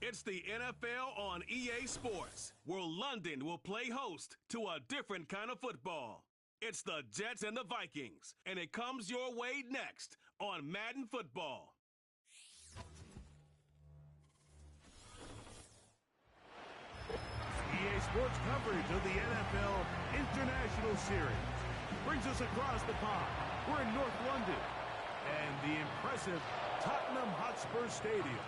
It's the NFL on EA Sports, where London will play host to a different kind of football. It's the Jets and the Vikings, and it comes your way next on Madden Football. EA Sports coverage of the NFL International Series brings us across the pond. We're in North London and the impressive Tottenham Hotspur Stadium.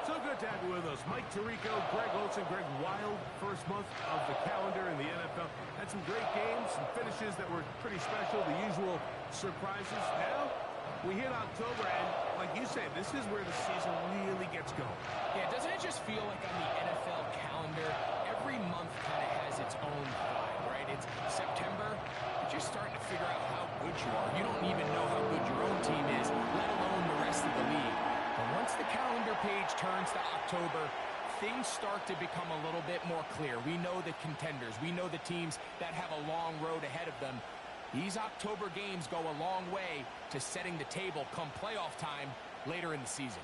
So good to have you with us. Mike Tirico, Greg Olson, Greg Wild, first month of the calendar in the NFL. Had some great games, some finishes that were pretty special, the usual surprises. Now, we hit October, and like you said, this is where the season really gets going. Yeah, doesn't it just feel like on the NFL calendar, every month kind of has its own vibe, right? It's September, you're just starting to figure out how good you are. You don't even know how good your own team is, let alone the rest of the league. But once the calendar page turns to October, things start to become a little bit more clear. We know the contenders. We know the teams that have a long road ahead of them. These October games go a long way to setting the table come playoff time later in the season.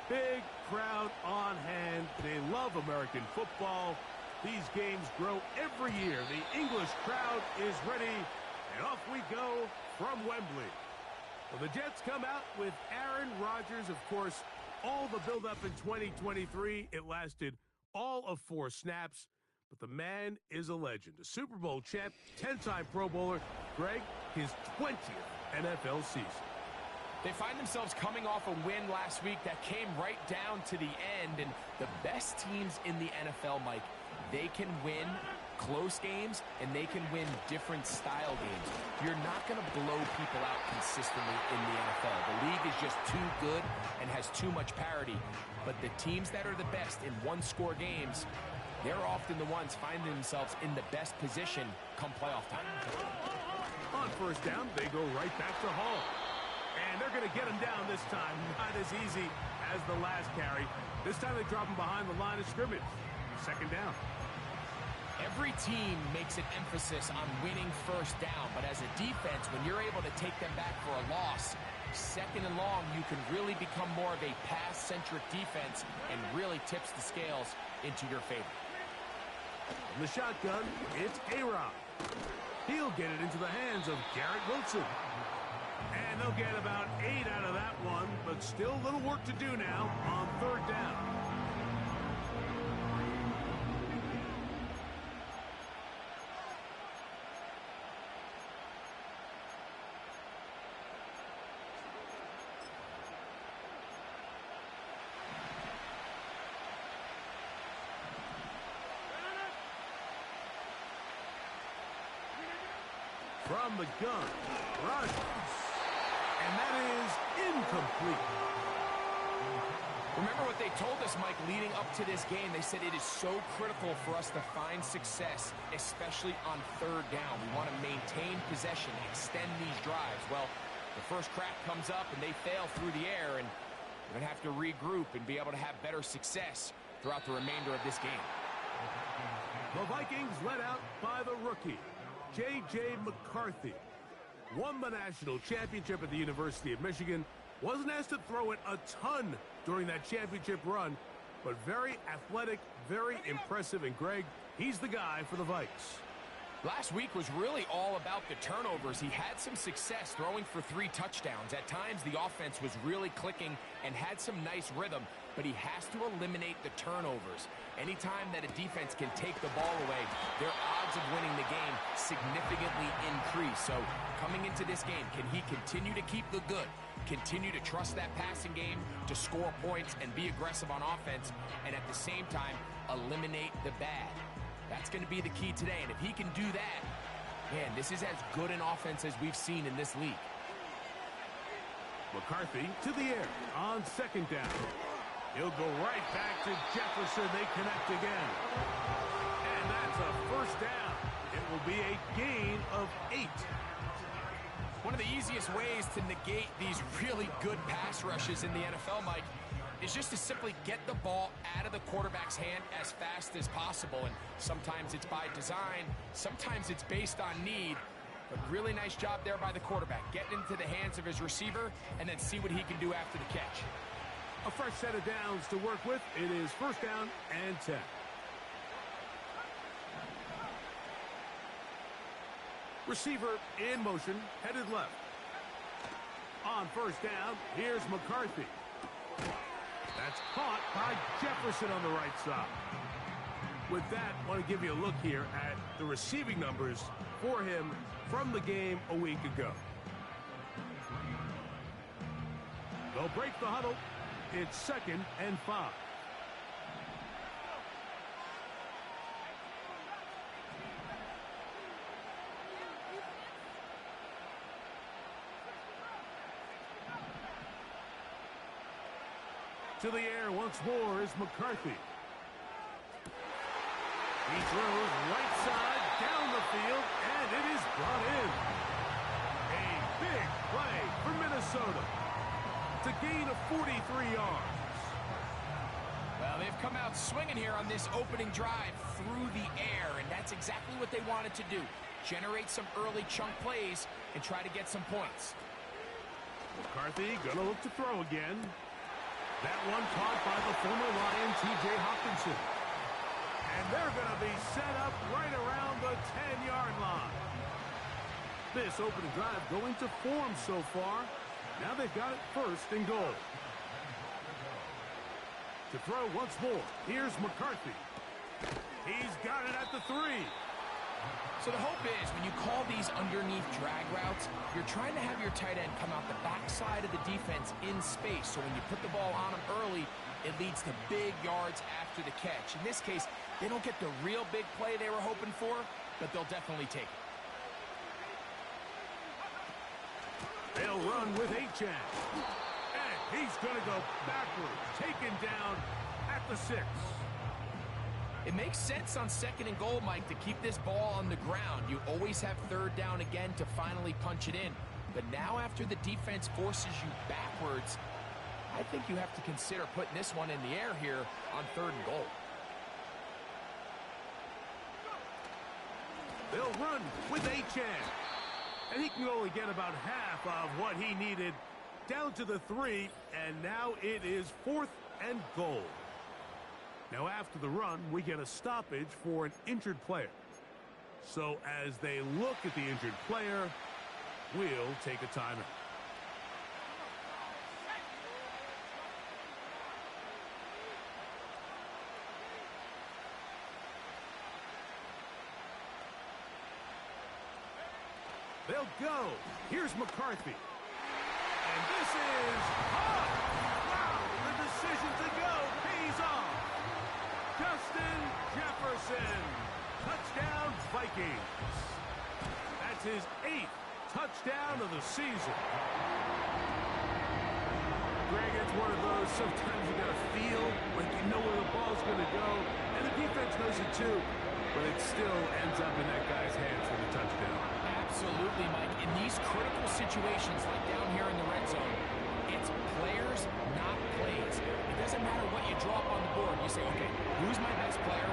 Big crowd on hand. They love American football. These games grow every year. The English crowd is ready, and off we go from Wembley. Well, the Jets come out with Aaron Rodgers. Of course, all the build-up in 2023. It lasted all of 4 snaps, but the man is a legend. A Super Bowl champ, 10-time Pro Bowler. Greg, his 20th NFL season. They find themselves coming off a win last week that came right down to the end, and the best teams in the NFL, Mike, they can win close games, and they can win different style games. You're not going to blow people out consistently in the NFL. The league is just too good and has too much parity, but the teams that are the best in one-score games, they're often the ones finding themselves in the best position come playoff time. On first down, they go right back to Hall. And they're going to get him down this time. Not as easy as the last carry. This time they drop him behind the line of scrimmage. Second down. Every team makes an emphasis on winning first down, but as a defense, when you're able to take them back for a loss, second and long, you can really become more of a pass-centric defense and really tips the scales into your favor. In the shotgun, it's A-Rod. He'll get it into the hands of Garrett Wilson. And they'll get about 8 out of that one, but still a little work to do now on third down. From the gun, Rodgers. And that is incomplete. Remember what they told us, Mike, leading up to this game. They said it is so critical for us to find success, especially on third down. We want to maintain possession, extend these drives. Well, the first crack comes up and they fail through the air, and we're going to have to regroup and be able to have better success throughout the remainder of this game. The Vikings led out by the rookie, J.J. McCarthy. Won the national championship at the University of Michigan. Wasn't asked to throw it a ton during that championship run, but very athletic, very impressive. And Greg, he's the guy for the Vikes. Last week was really all about the turnovers. He had some success throwing for 3 touchdowns. At times, the offense was really clicking and had some nice rhythm, but he has to eliminate the turnovers. Anytime that a defense can take the ball away, their odds of winning the game significantly increase. So coming into this game, can he continue to keep the good, continue to trust that passing game to score points and be aggressive on offense, and at the same time, eliminate the bad? That's going to be the key today, and if he can do that, man, this is as good an offense as we've seen in this league. McCarthy to the air on second down. He'll go right back to Jefferson. They connect again. And that's a first down. It will be a gain of 8. One of the easiest ways to negate these really good pass rushes in the NFL, Mike, is just to simply get the ball out of the quarterback's hand as fast as possible. And sometimes it's by design, sometimes it's based on need. But really nice job there by the quarterback, getting into the hands of his receiver and then see what he can do after the catch. A fresh set of downs to work with. It is first down and 10. Receiver in motion, headed left. On first down, here's McCarthy. That's caught by Jefferson on the right side. With that, I want to give you a look here at the receiving numbers for him from the game a week ago. They'll break the huddle. It's 2nd and 5. To the air once more is McCarthy. He throws right side down the field, and it is brought in. A big play for Minnesota to gain of 43 yards. Well, they've come out swinging here on this opening drive through the air, and that's exactly what they wanted to do. Generate some early chunk plays and try to get some points. McCarthy gonna look to throw again. That one caught by the former Lion, T.J. Hawkinson. And they're going to be set up right around the 10-yard line. This opening drive going to form so far. Now they've got it 1st and goal. To throw once more, here's McCarthy. He's got it at the 3. So the hope is when you call these underneath drag routes, you're trying to have your tight end come out the backside of the defense in space. So when you put the ball on him early, it leads to big yards after the catch. In this case, they don't get the real big play they were hoping for, but they'll definitely take it. They'll run with Achane. And he's going to go backwards, taken down at the 6. It makes sense on 2nd and goal, Mike, to keep this ball on the ground. You always have 3rd down again to finally punch it in. But now after the defense forces you backwards, I think you have to consider putting this one in the air here on 3rd and goal. They'll run with Achane. And he can only get about half of what he needed down to the 3. And now it is 4th and goal. Now, after the run, we get a stoppage for an injured player. So, as they look at the injured player, we'll take a timeout. They'll go. Here's McCarthy. And this is hot. Wow, the decision to go pays off. Justin Jefferson, touchdown Vikings. That's his 8th touchdown of the season. Greg, it's one of those, sometimes you got to feel like you know where the ball's going to go, and the defense knows it too, but it still ends up in that guy's hands for the touchdown. Absolutely, Mike. In these critical situations like down here in the red zone, it's players, not plays. It doesn't matter what you draw up on the board. You say, okay, who's my best player?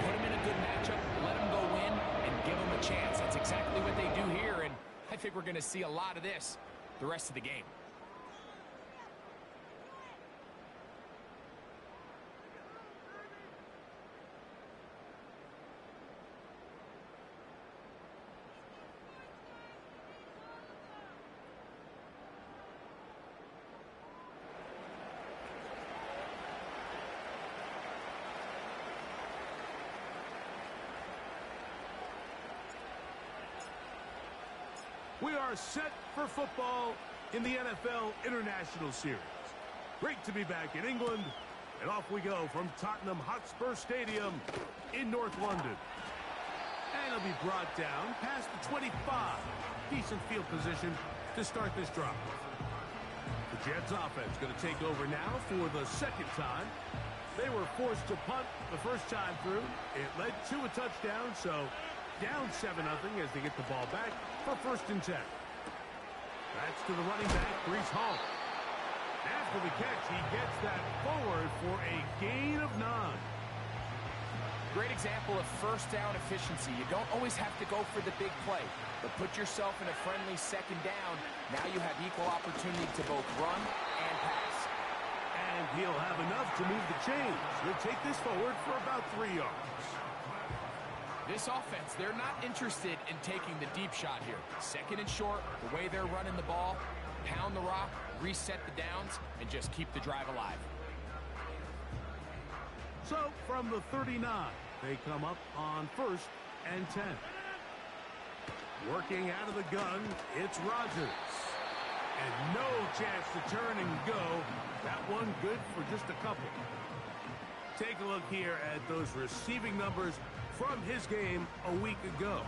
Put him in a good matchup, let him go win, and give him a chance. That's exactly what they do here, and I think we're going to see a lot of this the rest of the game. We are set for football in the NFL International Series. Great to be back in England, and off we go from Tottenham Hotspur Stadium in North London. And it'll be brought down past the 25. Decent field position to start this drive. The Jets offense going to take over now for the 2nd time. They were forced to punt the first time through. It led to a touchdown, so down 7-0 as they get the ball back for 1st and 10. That's to the running back, Breece Hall. for the catch. He gets that forward for a gain of 9. Great example of first down efficiency. You don't always have to go for the big play, but put yourself in a friendly second down. Now you have equal opportunity to both run and pass. And he'll have enough to move the chains. He'll take this forward for about 3 yards. This offense, they're not interested in taking the deep shot here. Second and short, the way they're running the ball, pound the rock, reset the downs, and just keep the drive alive. So, from the 39, they come up on 1st and 10. Working out of the gun, it's Rodgers. And no chance to turn and go. That one good for just a couple. Take a look here at those receiving numbers from his game a week ago.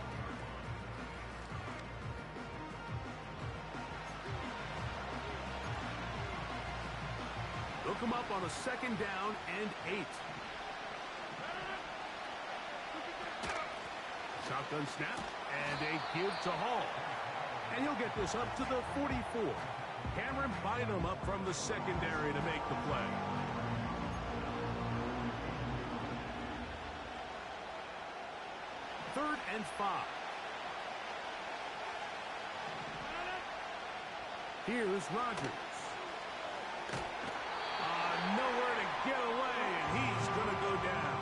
They'll come up on a 2nd down and 8. Shotgun snap and a give to Hall. And he'll get this up to the 44. Cameron Bynum up from the secondary to make the play. Third and 5. Here's Rodgers. Nowhere to get away, and he's going to go down.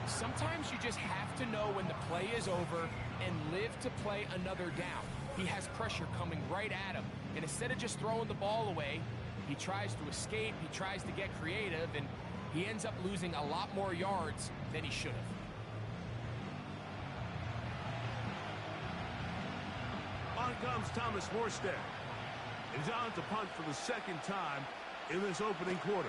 Sometimes you just have to know when the play is over and live to play another down. He has pressure coming right at him, and instead of just throwing the ball away, he tries to escape, he tries to get creative, and he ends up losing a lot more yards than he should have. On comes Thomas Morstead. He's on to punt for the 2nd time in this opening quarter.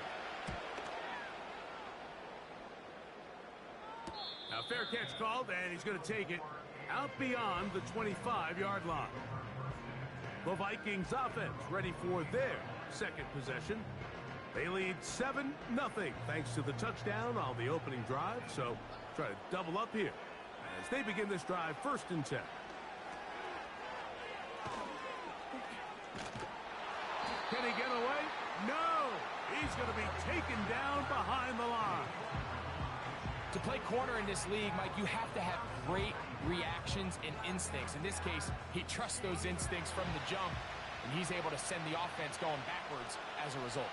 Now, fair catch called, and he's going to take it out beyond the 25-yard line. The Vikings offense ready for their 2nd possession. They lead 7-0 thanks to the touchdown on the opening drive, so try to double up here as they begin this drive 1st and 10. Can he get away? No! He's going to be taken down behind the line. To play corner in this league, Mike, you have to have great reactions and instincts. In this case, he trusts those instincts from the jump, and he's able to send the offense going backwards as a result.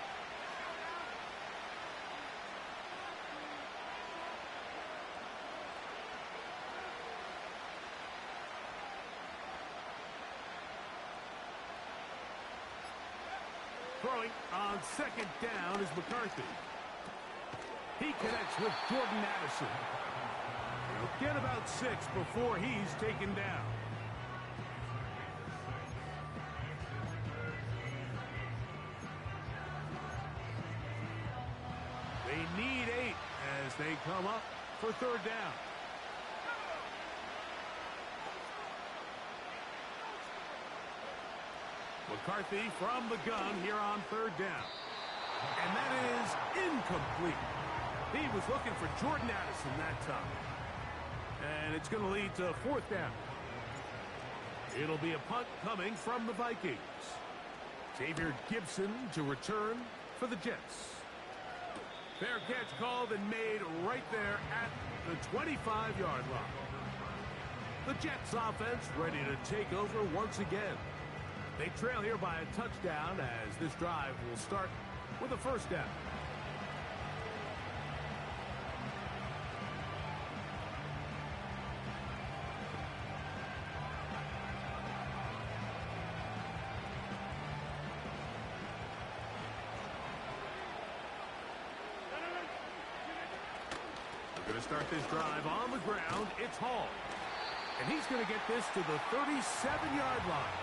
Throwing on 2nd down is McCarthy. He connects with Jordan Addison. He'll get about 6 before he's taken down. They need 8 as they come up for 3rd down. McCarthy from the gun here on 3rd down. And that is incomplete. He was looking for Jordan Addison that time. And it's going to lead to 4th down. It'll be a punt coming from the Vikings. Xavier Gibson to return for the Jets. Fair catch called and made right there at the 25-yard line. The Jets offense ready to take over once again. They trail here by a touchdown as this drive will start with a 1st down. We're going to start this drive on the ground. It's Hall. And he's going to get this to the 37-yard line.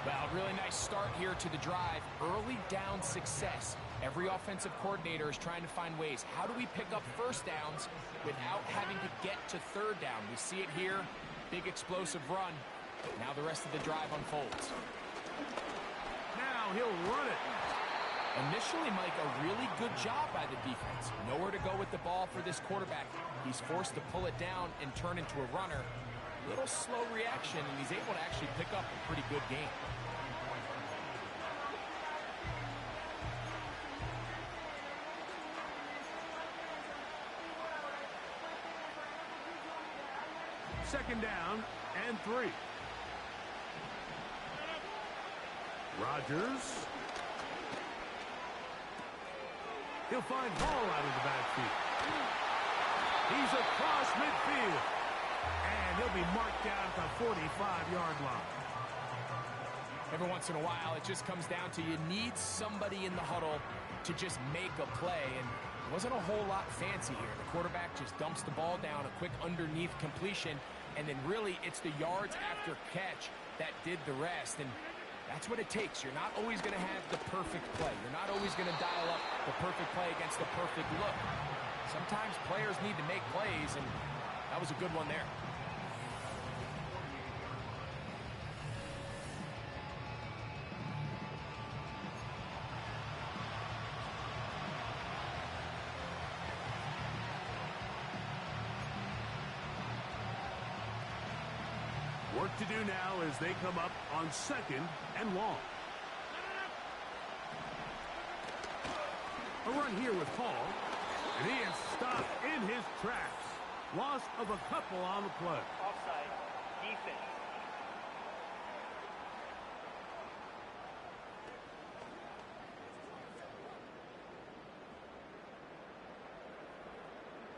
Well, really nice start here to the drive. Early down success. Every offensive coordinator is trying to find ways. How do we pick up 1st downs without having to get to 3rd down? We see it here. Big explosive run. Now the rest of the drive unfolds. Now he'll run it. Initially, Mike, a really good job by the defense. Nowhere to go with the ball for this quarterback. He's forced to pull it down and turn into a runner. Little slow reaction, and he's able to actually pick up a pretty good game. second down and 3. Rodgers. He'll find Hall out of the backfield. He's across midfield. And he'll be marked down at the 45-yard line. Every once in a while, it just comes down to you need somebody in the huddle to just make a play. And it wasn't a whole lot fancy here. The quarterback just dumps the ball down, a quick underneath completion, and then really it's the yards after catch that did the rest. And that's what it takes. You're not always going to have the perfect play. You're not always going to dial up the perfect play against the perfect look. Sometimes players need to make plays, and that was a good one there. Work to do now as they come up on 2nd and long. A run here with Hall, and he is stopped in his tracks. Loss of a couple on the play. Offside, defense.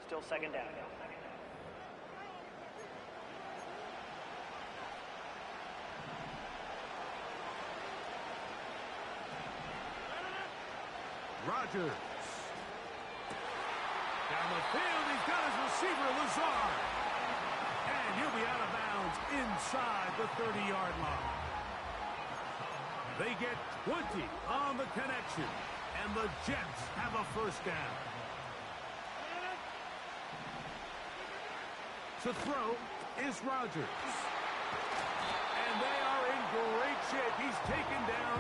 Still second down. Rodgers. Down the field, he's got his receiver, Lazard. And he'll be out of bounds inside the 30-yard line. They get 20 on the connection, and the Jets have a first down. To throw is Rodgers. And they are in great shape. He's taken down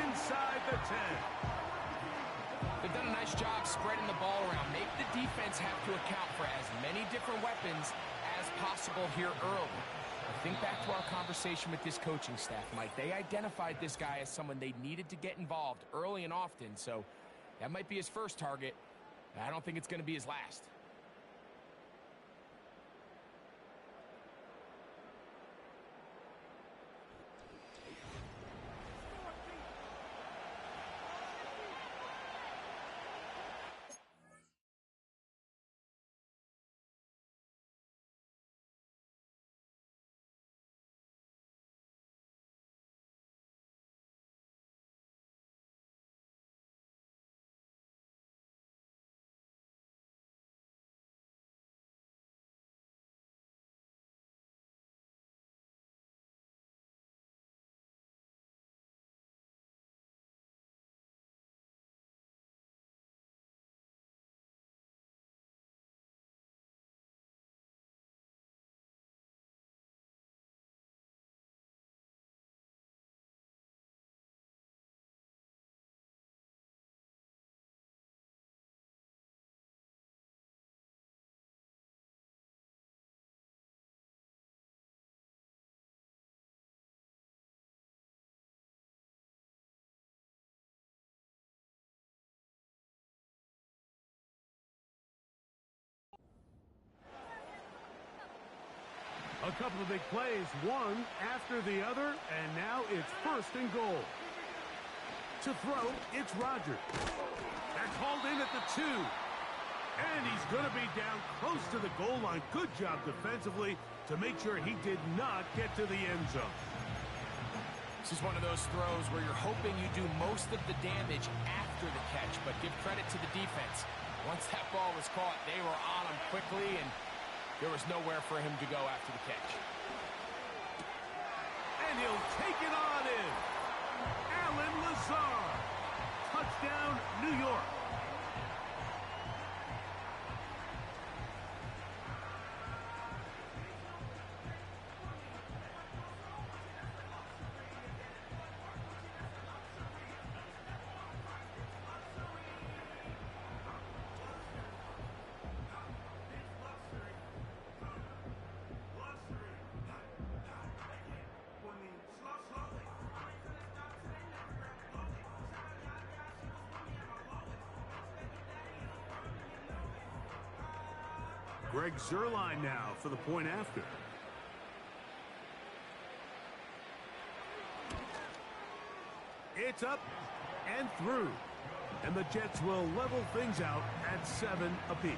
inside the 10. They've done a nice job spreading the ball around. Make the defense have to account for as many different weapons as possible here early. Think back to our conversation with this coaching staff, Mike. They identified this guy as someone they needed to get involved early and often, so that might be his first target. I don't think it's going to be his last. A couple of big plays, one after the other, and now it's 1st and goal. To throw, it's Rodgers. That's hauled in at the 2. And he's going to be down close to the goal line. Good job defensively to make sure he did not get to the end zone. This is one of those throws where you're hoping you do most of the damage after the catch, but give credit to the defense. Once that ball was caught, they were on him quickly, and there was nowhere for him to go after the catch. And he'll take it on in. Allen Lazard. Touchdown, New York. Greg Zuerlein now for the point after. It's up and through. And the Jets will level things out at 7 apiece.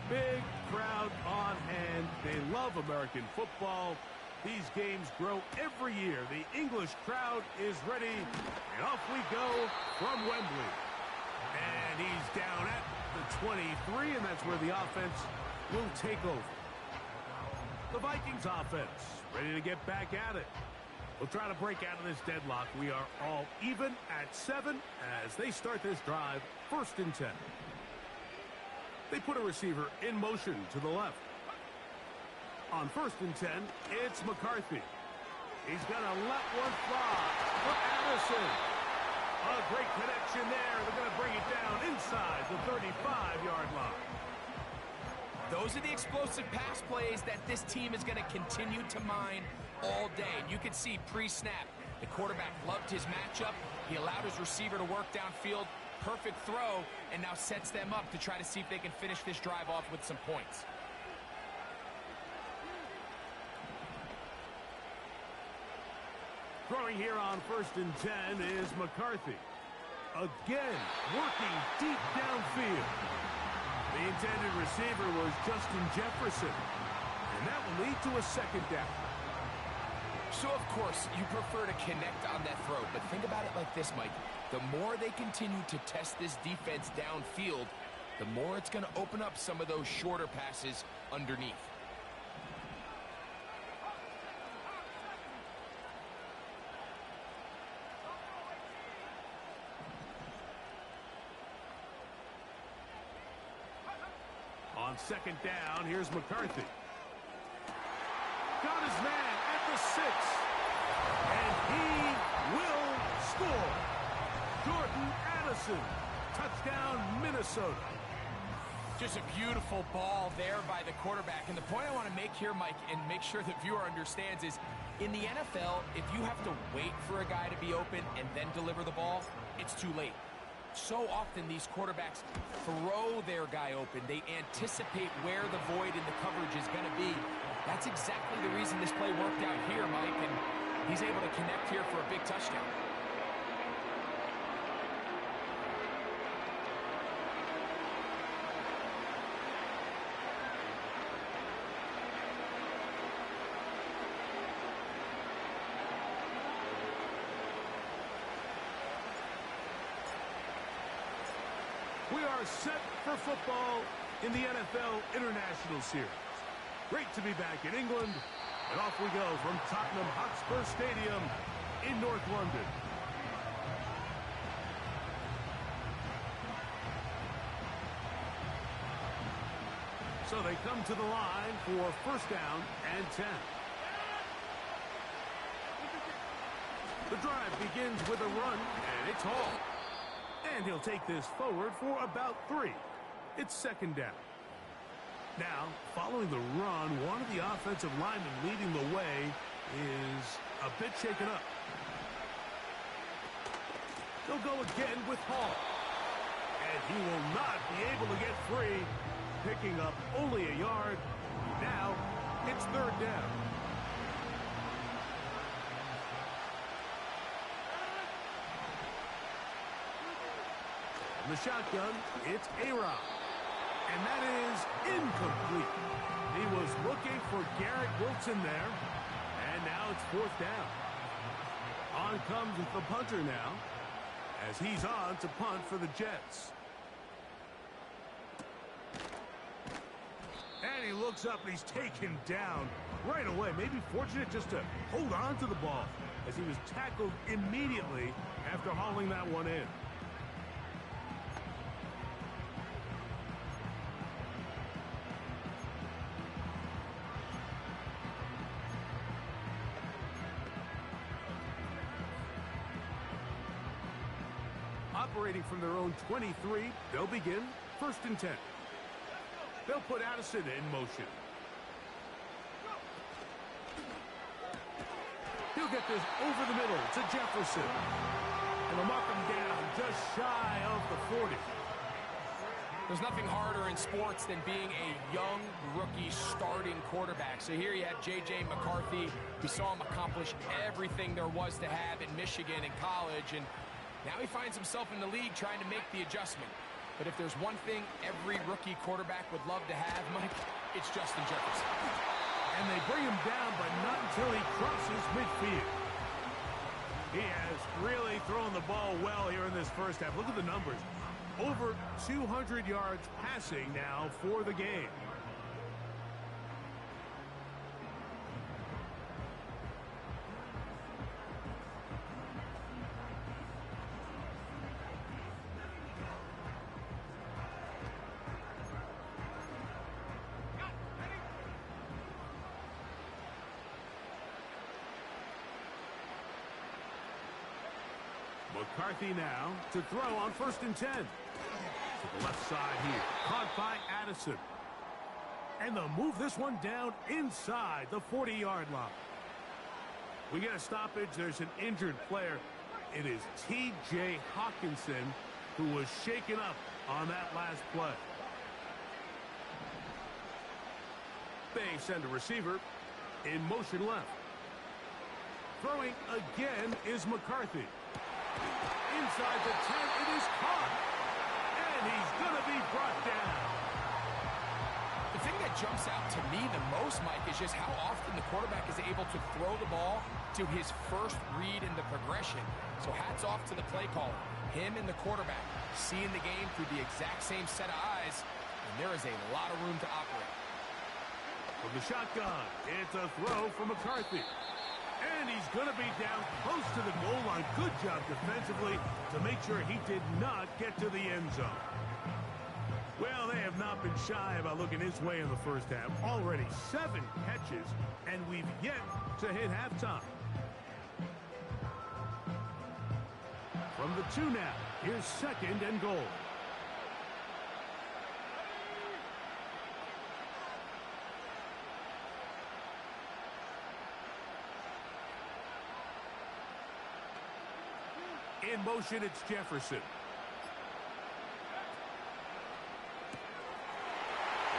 Big crowd on hand. They love American football. These games grow every year. The English crowd is ready, and off we go from Wembley. And he's down at the 23, and that's where the offense will take over. The Vikings offense ready to get back at it. We'll try to break out of this deadlock. We are all even at 7 as they start this drive, 1st and 10. They put a receiver in motion to the left. On 1st and 10, it's McCarthy. He's going to let one fly for Addison. A great connection there. They're going to bring it down inside the 35-yard line. Those are the explosive pass plays that this team is going to continue to mine all day. And you can see pre-snap, the quarterback loved his matchup. He allowed his receiver to work downfield. Perfect throw, and now sets them up to try to see if they can finish this drive off with some points. Throwing here on 1st and 10 is McCarthy. Again, working deep downfield. The intended receiver was Justin Jefferson, and that will lead to a 2nd down. So, of course, you prefer to connect on that throw, but think about it like this, Mike. The more they continue to test this defense downfield, the more it's going to open up some of those shorter passes underneath. On 2nd down, here's McCarthy. Got his man at the 6. And he will score. Jordan Addison. Touchdown, Minnesota. Just a beautiful ball there by the quarterback. And the point I want to make here, Mike, and make sure the viewer understands is, in the NFL, if you have to wait for a guy to be open and then deliver the ball, it's too late. So often these quarterbacks throw their guy open. They anticipate where the void in the coverage is going to be. That's exactly the reason this play worked out here, Mike, and he's able to connect here for a big touchdown. We are set for football in the NFL International Series. Great to be back in England, and off we go from Tottenham Hotspur Stadium in North London. So they come to the line for 1st down and 10. The drive begins with a run, and it's hauled. And he'll take this forward for about 3. It's 2nd down. Now, following the run, one of the offensive linemen leading the way is a bit shaken up. They'll go again with Hall. And he will not be able to get free, picking up only a yard. Now, it's 3rd down. In the shotgun, it's A-Rod. And that is incomplete. He was looking for Garrett Wilson there. And now it's 4th down. On comes the punter now, as he's on to punt for the Jets. And he looks up and he's taken down right away. Maybe fortunate just to hold on to the ball, as he was tackled immediately after hauling that one in. Operating from their own 23, they'll begin 1st and 10. They'll put Addison in motion. He'll get this over the middle to Jefferson. And they'll mark him down just shy of the 40. There's nothing harder in sports than being a young rookie starting quarterback. So here you have J.J. McCarthy. We saw him accomplish everything there was to have in Michigan in college, and now he finds himself in the league trying to make the adjustment. But if there's one thing every rookie quarterback would love to have, Mike, it's Justin Jefferson. And they bring him down, but not until he crosses midfield. He has really thrown the ball well here in this first half. Look at the numbers. Over 200 yards passing now for the game. McCarthy now to throw on 1st and 10. To the left side here. Caught by Addison. And they'll move this one down inside the 40-yard line. We get a stoppage. There's an injured player. It is T.J. Hawkinson who was shaken up on that last play. They send a receiver in motion left. Throwing again is McCarthy. Inside the 10, it is caught. And he's going to be brought down. The thing that jumps out to me the most, Mike, is just how often the quarterback is able to throw the ball to his first read in the progression. So hats off to the play caller. Him and the quarterback seeing the game through the exact same set of eyes, and there is a lot of room to operate. From the shotgun, it's a throw from McCarthy. And he's going to be down close to the goal line. Good job defensively to make sure he did not get to the end zone. Well, they have not been shy about looking his way in the first half. Already 7 catches, and we've yet to hit halftime. From the 2 now, here's 2nd and goal. In motion, it's Jefferson.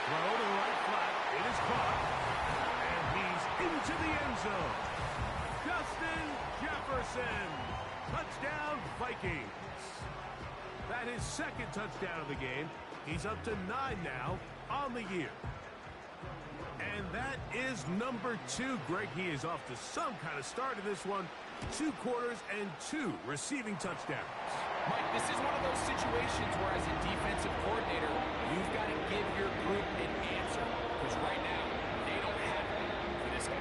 Throw to the right flat. It is caught. And he's into the end zone. Justin Jefferson. Touchdown, Vikings. That is 2nd touchdown of the game. He's up to 9 now on the year. And that is number 2. Greg, he is off to some kind of start in this one. 2 quarters and 2 receiving touchdowns. Mike, this is one of those situations where as a defensive coordinator, you've got to give your group an answer. Because right now, they don't have it for this guy.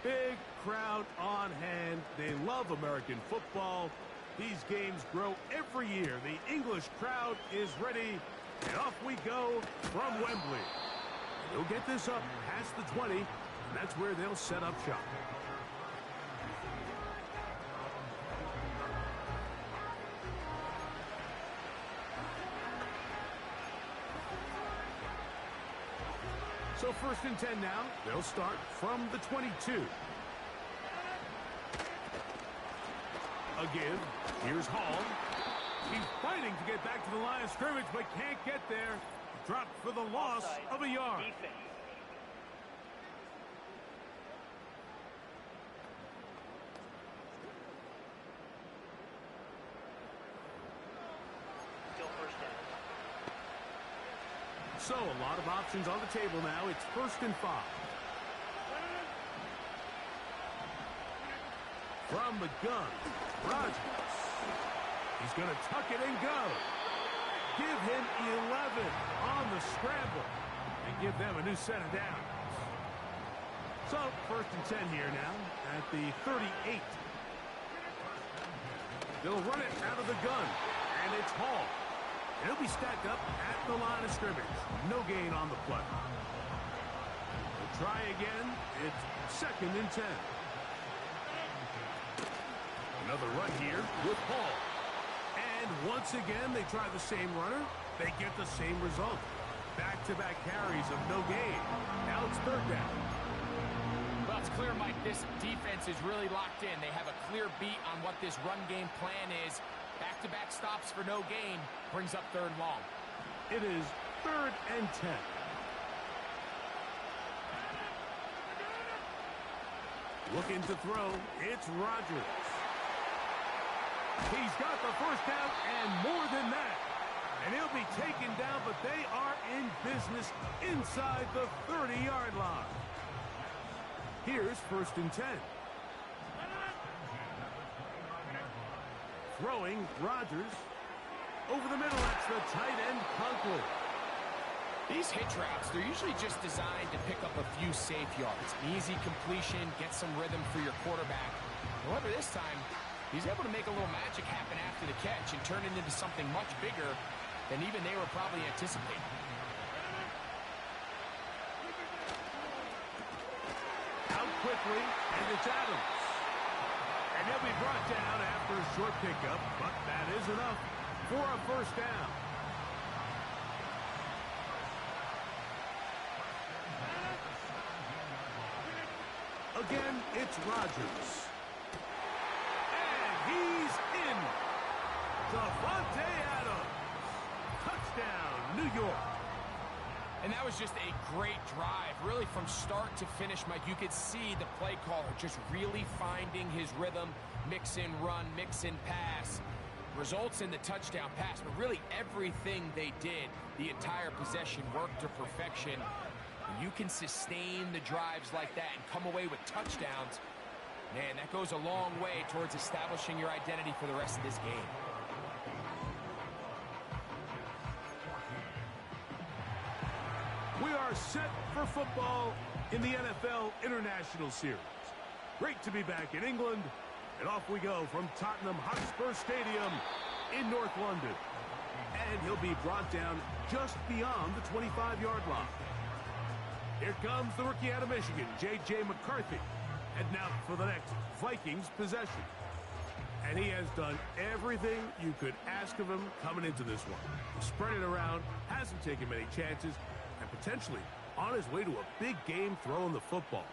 Big crowd on hand. They love American football. These games grow every year. The English crowd is ready, and off we go from Wembley. They'll get this up past the 20, and that's where they'll set up shop. So 1st and 10 now. They'll start from the 22. Again, here's Hall. He's fighting to get back to the line of scrimmage, but can't get there. Dropped for the loss of a yard. Defense. Still 1st down. So a lot of options on the table now. It's 1st and 5. From the gun, Rodgers. He's going to tuck it and go. Give him 11 on the scramble and give them a new set of downs. So, 1st and 10 here now at the 38. They'll run it out of the gun, and it's Hall. And he'll be stacked up at the line of scrimmage. No gain on the play. They'll try again. It's 2nd and 10. Another run here with Hall. And once again, they try the same runner. They get the same result. Back-to-back carries of no gain. Now it's 3rd down. Well, it's clear, Mike, this defense is really locked in. They have a clear beat on what this run game plan is. Back-to-back stops for no gain brings up 3rd and long. It is 3rd and 10. Looking to throw. It's Rodgers. He's got the 1st down and more than that. And he'll be taken down, but they are in business inside the 30-yard line. Here's 1st and 10. Throwing, Rodgers. Over the middle, that's the tight end, Kunkel. These hitch routes, they're usually just designed to pick up a few safe yards. An easy completion, get some rhythm for your quarterback. However, this time, he's able to make a little magic happen after the catch and turn it into something much bigger than even they were probably anticipating. Out quickly, and it's Adams. And he'll be brought down after a short pickup, but that is enough for a 1st down. Again, it's Rodgers. And he's in. Davante Adams. Touchdown, New York. And that was just a great drive, really from start to finish, Mike. You could see the play caller just really finding his rhythm, mix in run, mix in pass. Results in the touchdown pass, but really everything they did, the entire possession worked to perfection. When you can sustain the drives like that and come away with touchdowns, man, that goes a long way towards establishing your identity for the rest of this game. We are set for football in the NFL International Series. Great to be back in England. And off we go from Tottenham Hotspur Stadium in North London. And he'll be brought down just beyond the 25-yard line. Here comes the rookie out of Michigan, J.J. McCarthy, heading out for the next Vikings possession. And he has done everything you could ask of him coming into this one. He's spread it around, hasn't taken many chances, and potentially on his way to a big game throwing the football.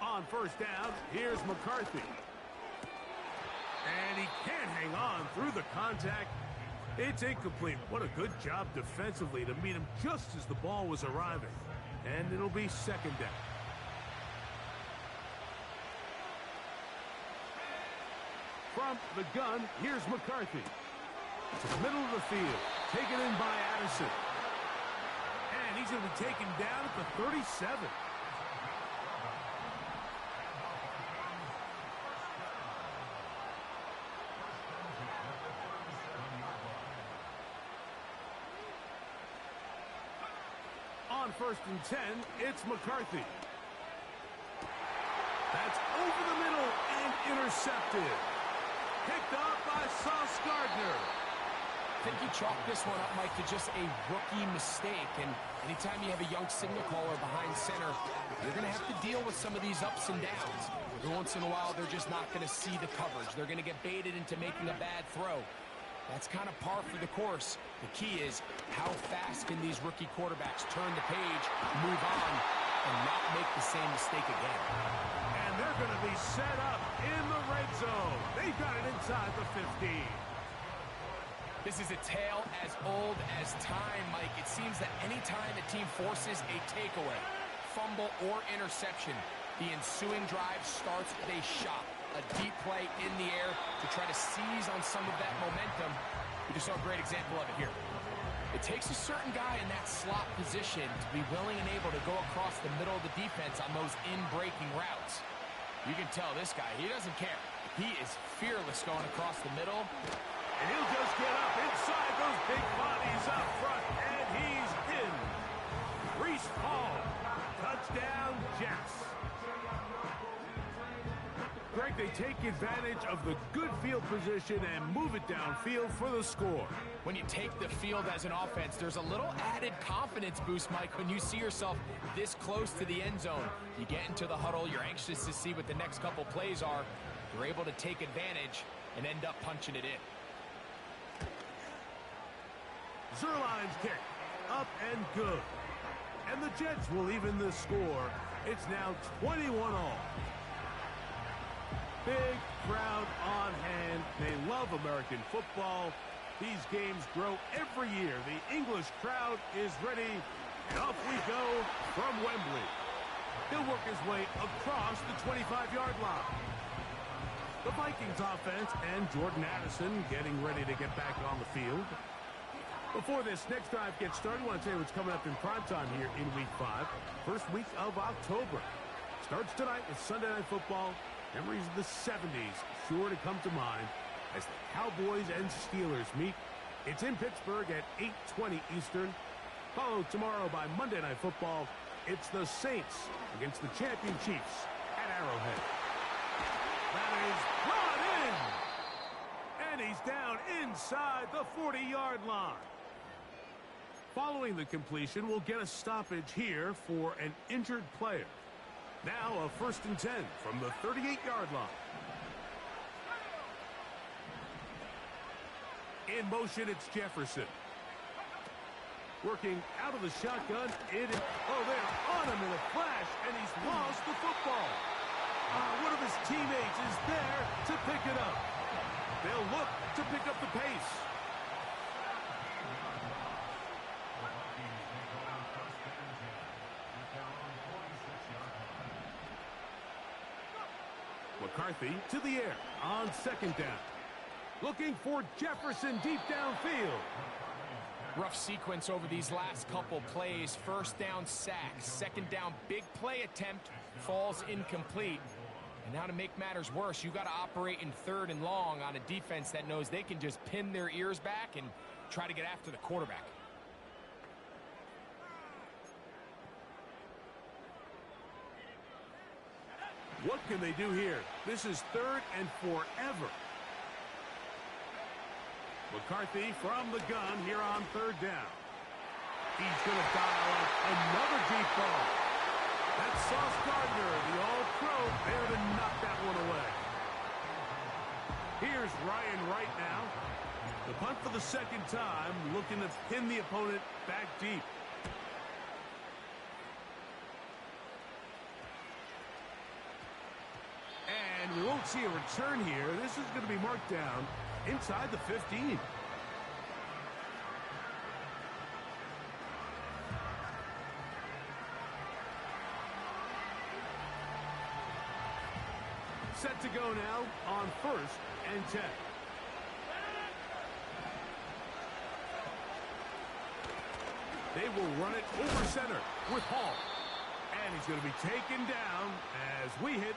On 1st down, here's McCarthy. And he can't hang on through the contact. It's incomplete. What a good job defensively to meet him just as the ball was arriving. And it'll be 2nd down. From the gun, here's McCarthy. To the middle of the field. Taken in by Addison. And he's going to be taken down at the 37. On 1st and 10, it's McCarthy. That's over the middle and intercepted. Picked up by Sauce Gardner. I think you chalk this one up, Mike, to just a rookie mistake. And anytime you have a young signal caller behind center, you're going to have to deal with some of these ups and downs. Every once in a while, they're just not going to see the coverage. They're going to get baited into making a bad throw. That's kind of par for the course. The key is how fast can these rookie quarterbacks turn the page, move on, and not make the same mistake again. And they're going to be set up in the red zone. They've got it inside the 15. This is a tale as old as time, Mike. It seems that any time a team forces a takeaway, fumble, or interception, the ensuing drive starts with a shot, a deep play in the air to try to seize on some of that momentum. We just saw a great example of it here. It takes a certain guy in that slot position to be willing and able to go across the middle of the defense on those in-breaking routes. You can tell this guy, he doesn't care. He is fearless going across the middle. And he'll just get up inside those big bodies up front, and he's in. Reese Hall, touchdown Jets. Greg, they take advantage of the good field position and move it downfield for the score. When you take the field as an offense, there's a little added confidence boost, Mike, when you see yourself this close to the end zone. You get into the huddle, you're anxious to see what the next couple plays are. You're able to take advantage and end up punching it in. Zerline's kick, up and good. And the Jets will even the score. It's now 21 all. Big crowd on hand. They love American football. These games grow every year. The English crowd is ready. And off we go from Wembley. He'll work his way across the 25-yard line. The Vikings offense and Jordan Addison getting ready to get back on the field. Before this next drive gets started, I want to tell you what's coming up in primetime here in Week 5. First week of October. Starts tonight with Sunday Night Football. Memories of the 70s sure to come to mind as the Cowboys and Steelers meet. It's in Pittsburgh at 8:20 Eastern. Followed tomorrow by Monday Night Football. It's the Saints against the champion Chiefs at Arrowhead. That is brought in! And he's down inside the 40-yard line. Following the completion, we'll get a stoppage here for an injured player. Now a 1st and 10 from the 38-yard line. In motion, it's Jefferson. Working out of the shotgun. Oh, they're on him in a flash, and he's lost the football. One of his teammates is there to pick it up. They'll look to pick up the pace. McCarthy to the air on 2nd down. Looking for Jefferson deep downfield. Rough sequence over these last couple plays. 1st down sack. 2nd down big play attempt falls incomplete. And now to make matters worse, you got to operate in 3rd and long on a defense that knows they can just pin their ears back and try to get after the quarterback. What can they do here? This is 3rd and forever. McCarthy from the gun here on 3rd down. He's going to dial up another deep ball. That's Sauce Gardner, the all-pro, there to knock that one away. Here's Ryan Wright now. The punt for the 2nd time, looking to pin the opponent back deep. And we won't see a return here. This is going to be marked down inside the 15. Set to go now on 1st and 10. They will run it over center with Hall. And he's going to be taken down as we hit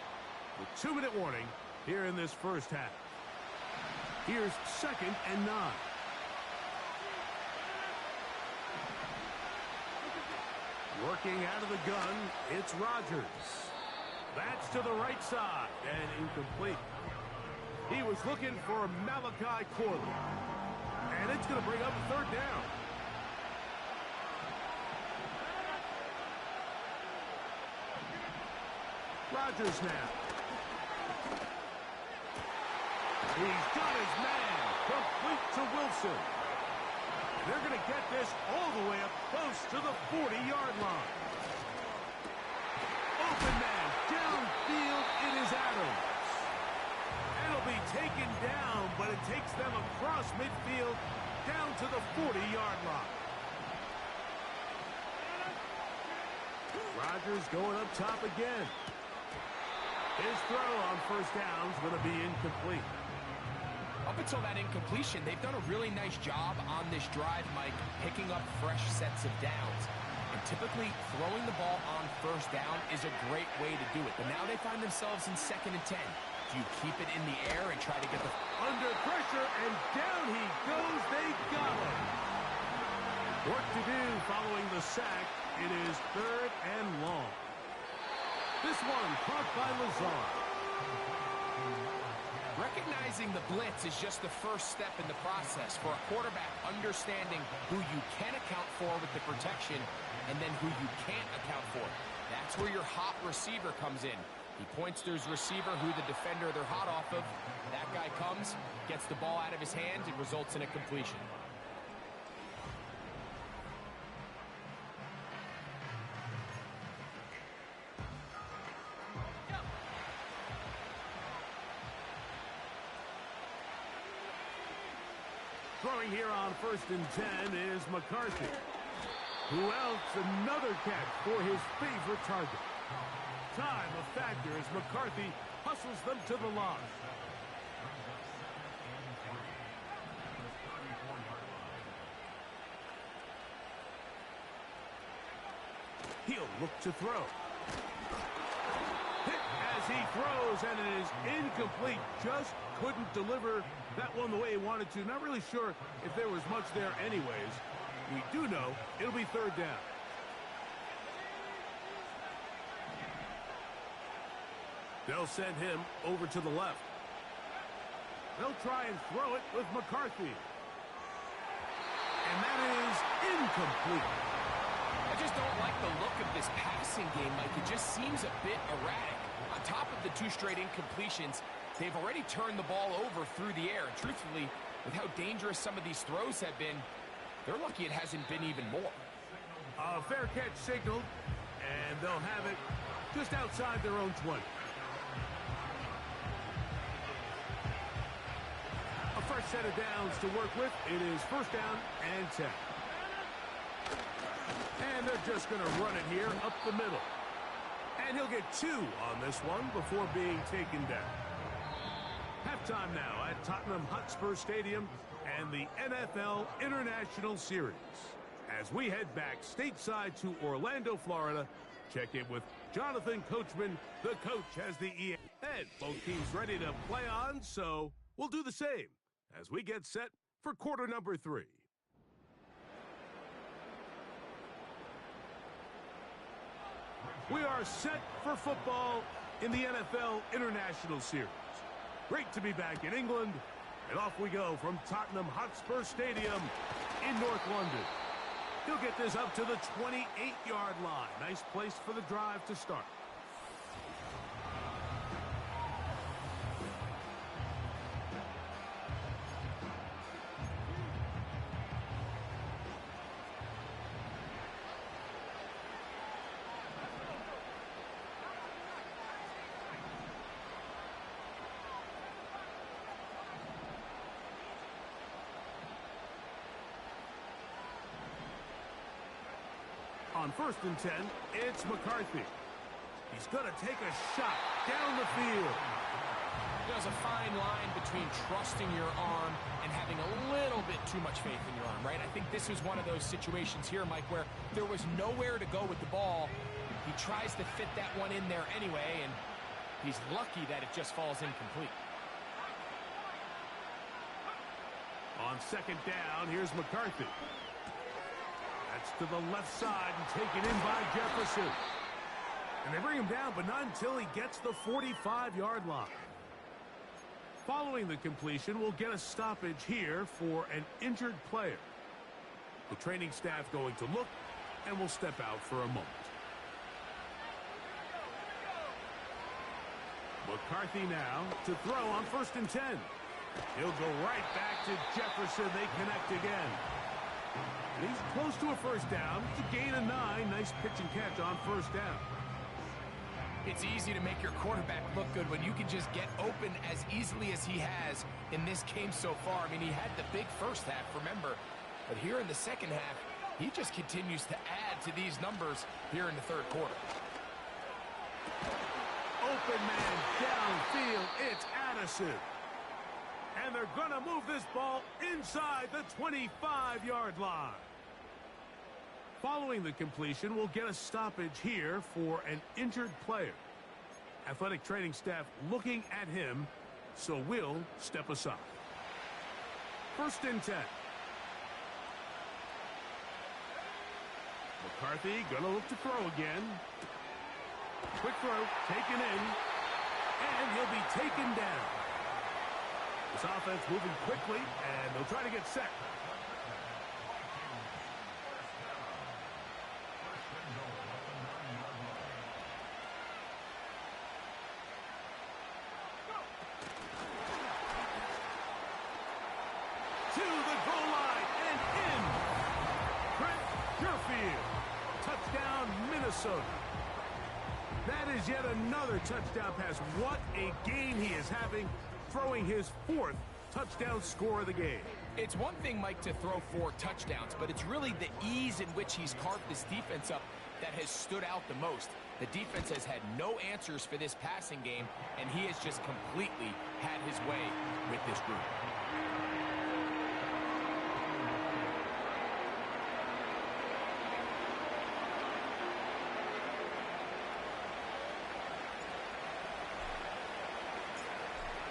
the 2-minute warning here in this first half. Here's 2nd and 9. Working out of the gun, it's Rodgers. That's to the right side and incomplete. He was looking for Malachi Corley. And it's going to bring up 3rd down. Rodgers now. He's got his man. Complete to Wilson. They're going to get this all the way up close to the 40-yard line. Open man. Downfield, it is Adams. It'll be taken down, but it takes them across midfield down to the 40-yard line. Rodgers going up top again. His throw on 1st down is going to be incomplete. Up until that incompletion, they've done a really nice job on this drive, Mike, picking up fresh sets of downs. And typically throwing the ball on first down is a great way to do it. But now they find themselves in 2nd and 10. Do you keep it in the air and try to get the... Under pressure, and down he goes. They got him. Work to do following the sack. It is 3rd and long. This one caught by Lazar. Recognizing the blitz is just the first step in the process for a quarterback understanding who you can account for with the protection and then who you can't account for. That's where your hot receiver comes in. He points to his receiver who the defender they're hot off of. That guy comes, gets the ball out of his hand, and results in a completion. Throwing here on 1st and 10 is McCarthy. Who else? Another catch for his favorite target. Time a factor as McCarthy hustles them to the line. He'll look to throw. Hit as he throws, and it is incomplete. Just couldn't deliver that one the way he wanted to. Not really sure if there was much there anyways. We do know it'll be 3rd down. They'll send him over to the left. They'll try and throw it with McCarthy. And that is incomplete. I just don't like the look of this passing game, Mike. It just seems a bit erratic. On top of the 2 straight incompletions, they've already turned the ball over through the air. And truthfully, with how dangerous some of these throws have been, they're lucky it hasn't been even more. A fair catch signaled, and they'll have it just outside their own 20. A fresh set of downs to work with. It is 1st down and 10. And they're just going to run it here up the middle. And he'll get 2 on this one before being taken down. Halftime now at Tottenham Hotspur Stadium and the NFL International Series. As we head back stateside to Orlando, Florida, check in with Jonathan Coachman. The coach has the EA. And both teams ready to play on, so we'll do the same as we get set for quarter number 3. We are set for football in the NFL International Series. Great to be back in England, and off we go from Tottenham Hotspur Stadium in North London. He'll get this up to the 28-yard line. Nice place for the drive to start. On 1st and 10, it's McCarthy. He's going to take a shot down the field. There's a fine line between trusting your arm and having a little bit too much faith in your arm, right? I think this is one of those situations here, Mike, where there was nowhere to go with the ball. He tries to fit that one in there anyway, and he's lucky that it just falls incomplete. On 2nd down, here's McCarthy. That's to the left side and taken in by Jefferson. And they bring him down, but not until he gets the 45-yard line. Following the completion, we'll get a stoppage here for an injured player. The training staff going to look, and will step out for a moment. McCarthy now to throw on 1st and 10. He'll go right back to Jefferson. They connect again. He's close to a 1st down. It's a gain of 9. Nice pitch and catch on 1st down. It's easy to make your quarterback look good when you can just get open as easily as he has in this game so far. I mean, he had the big first half, remember. But here in the second half, he just continues to add to these numbers here in the 3rd quarter. Open man downfield. It's Addison. And they're going to move this ball inside the 25-yard line. Following the completion, we'll get a stoppage here for an injured player. Athletic training staff looking at him, so we'll step aside. 1st and 10. McCarthy gonna look to throw again. Quick throw, taken in, and he'll be taken down. This offense moving quickly, and they'll try to get set. To the goal line and in. Trent Sherfield. Touchdown, Minnesota. That is yet another touchdown pass. What a game he is having, throwing his 4th touchdown score of the game. It's one thing, Mike, to throw 4 touchdowns, but it's really the ease in which he's carved this defense up that has stood out the most. The defense has had no answers for this passing game, and he has just completely had his way with this group.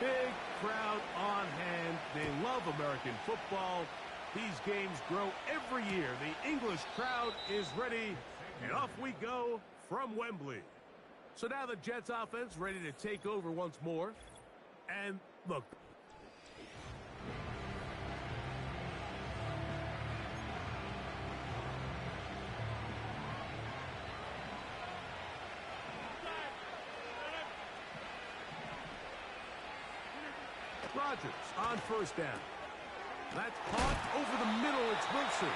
Big crowd on hand. They love American football. These games grow every year. The English crowd is ready, and off we go from Wembley. So now the Jets offense ready to take over once more. And look. Rodgers on 1st down. That's caught over the middle. It's Wilson.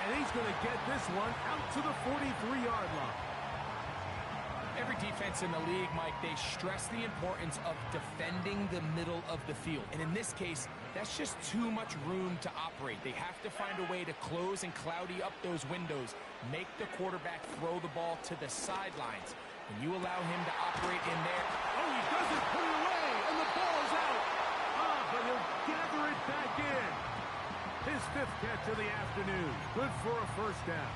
And he's going to get this one out to the 43-yard line. Every defense in the league, Mike, they stress the importance of defending the middle of the field. And in this case, that's just too much room to operate. They have to find a way to close and cloudy up those windows, make the quarterback throw the ball to the sidelines. When you allow him to operate in there. Oh, he doesn't put it away, and the ball is out. But he'll gather it back in. His 5th catch of the afternoon. Good for a 1st down.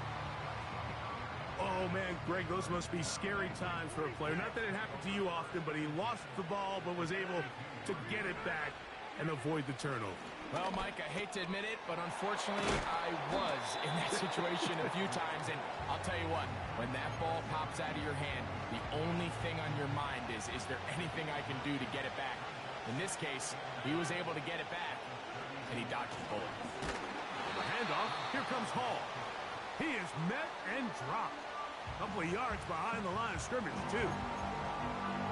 Oh, man, Greg, those must be scary times for a player. Not that it happened to you often, but he lost the ball but was able to get it back and avoid the turnover. Well, Mike, I hate to admit it, but unfortunately, I was in that situation a few times. And I'll tell you what, when that ball pops out of your hand, the only thing on your mind is there anything I can do to get it back? In this case, he was able to get it back, and he dodged the bullet. The handoff, here comes Hall. He is met and dropped. A couple of yards behind the line of scrimmage, too.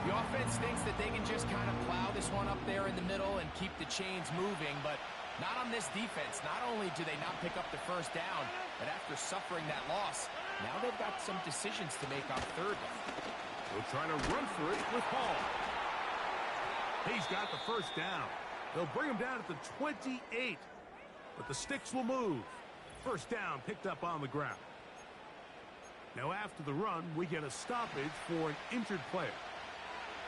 The offense thinks that they can just kind of plow this one up there in the middle and keep the chains moving, but not on this defense. Not only do they not pick up the 1st down, but after suffering that loss, now they've got some decisions to make on 3rd down. They'll try to run for it with Hall. He's got the 1st down. They'll bring him down at the 28, but the sticks will move. 1st down picked up on the ground. Now after the run, we get a stoppage for an injured player.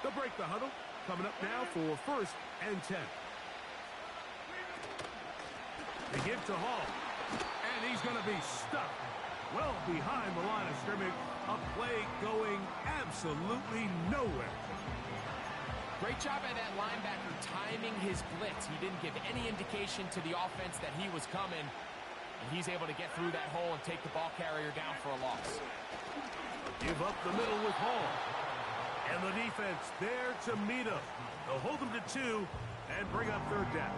They'll break the huddle. Coming up now for 1st and 10. They give to Hall. And he's going to be stuck well behind the line of scrimmage. A play going absolutely nowhere. Great job by that linebacker timing his blitz. He didn't give any indication to the offense that he was coming. And he's able to get through that hole and take the ball carrier down for a loss. Give up the middle with Hall. And the defense there to meet him. They'll hold him to 2 and bring up 3rd down.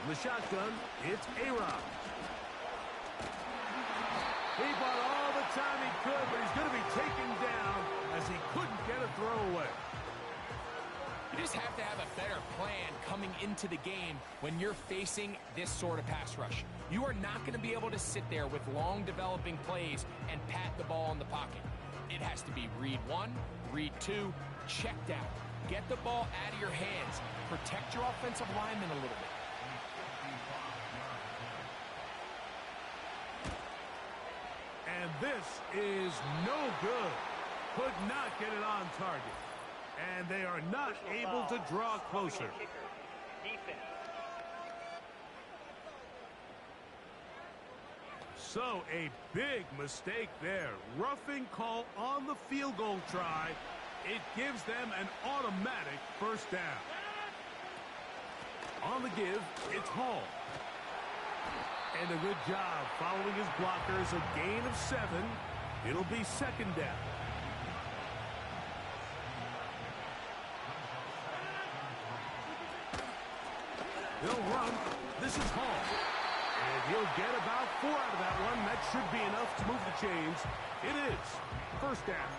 From the shotgun, it's A-Rod. He bought all the time he could, but he's going to be taken down as he couldn't get a throw away. You just have to have a better plan coming into the game when you're facing this sort of pass rush. You are not going to be able to sit there with long developing plays and pat the ball in the pocket. It has to be read 1, read 2, check down. Get the ball out of your hands. Protect your offensive lineman a little bit. And this is no good. Could not get it on target. And they are not able to draw closer. Defense. So a big mistake there. Roughing call on the field goal try. It gives them an automatic first down. On the give, it's Hall. And a good job following his blockers. A gain of 7. It'll be second down. They'll run. This is Hall. And he'll get about 4 out of that one. That should be enough to move the chains. It is first down.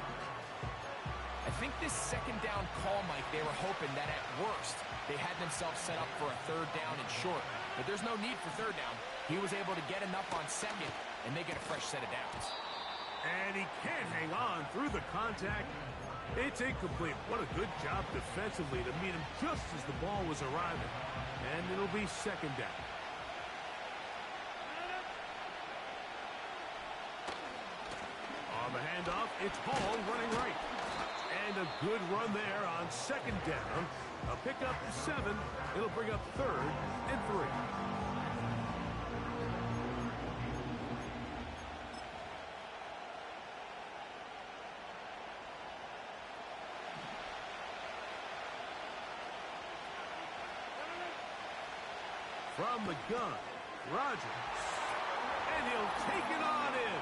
I think this second down call, Mike, they were hoping that at worst they had themselves set up for a third down and short. But there's no need for third down. He was able to get enough on second, and they get a fresh set of downs. And he can't hang on through the contact. It's incomplete. What a good job defensively to meet him just as the ball was arriving. And it'll be second down. On the handoff, it's Hall running right. And a good run there on second down. A pickup 7. It'll bring up third and 3. From the gun, Rodgers. And he'll take it on in.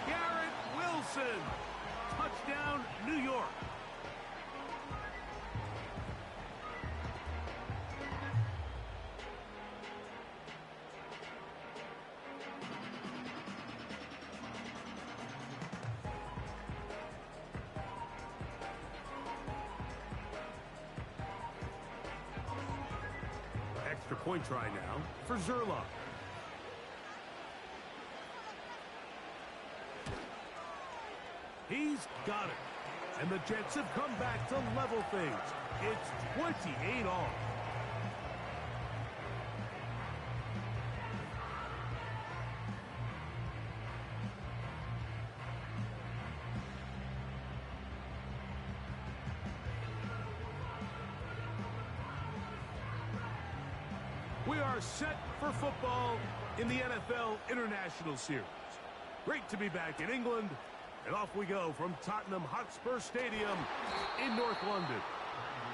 Garrett Wilson. Touchdown, New York. Extra point try now for Zerlock. He's got it. And the Jets have come back to level things. It's 28 all. We are set for football in the NFL International Series. Great to be back in England. And off we go from Tottenham Hotspur Stadium in North London.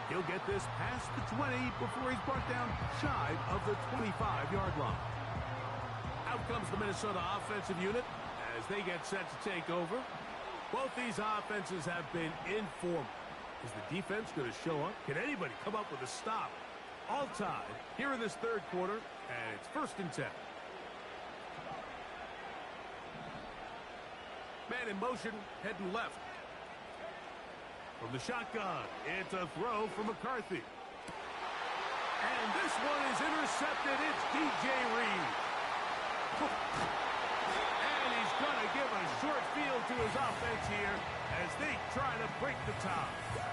He'll get this past the 20 before he's brought down shy of the 25-yard line. Out comes the Minnesota offensive unit as they get set to take over. Both these offenses have been informal. Is the defense going to show up? Can anybody come up with a stop? All tied here in this third quarter, and it's 1st and 10. Man in motion, heading left. From the shotgun, it's a throw from McCarthy. And this one is intercepted. It's DJ Reed. And he's going to give a short field to his offense here as they try to break the tie.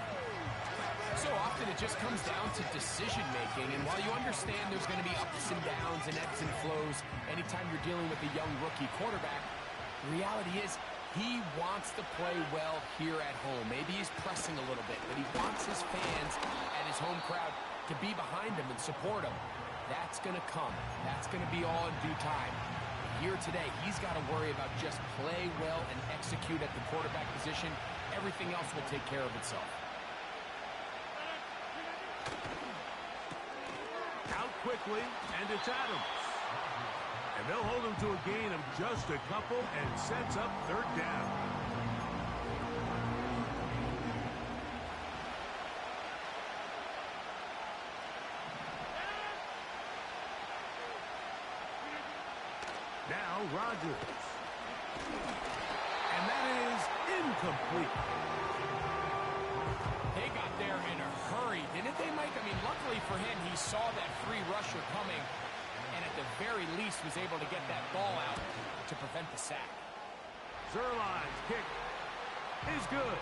So often it just comes down to decision-making, and while you understand there's going to be ups and downs and ebbs and flows anytime you're dealing with a young rookie quarterback, the reality is he wants to play well here at home. Maybe he's pressing a little bit, but he wants his fans and his home crowd to be behind him and support him. That's going to come. That's going to be all in due time. Here today, he's got to worry about just play well and execute at the quarterback position. Everything else will take care of itself. Out quickly, and it's Adams. And they'll hold him to a gain of just a couple and sets up third down. Now Rodgers. And that is incomplete. They got there in a hurry, didn't they, Mike? I mean, luckily for him, he saw that free rusher coming, and at the very least was able to get that ball out to prevent the sack. Zerline's kick is good.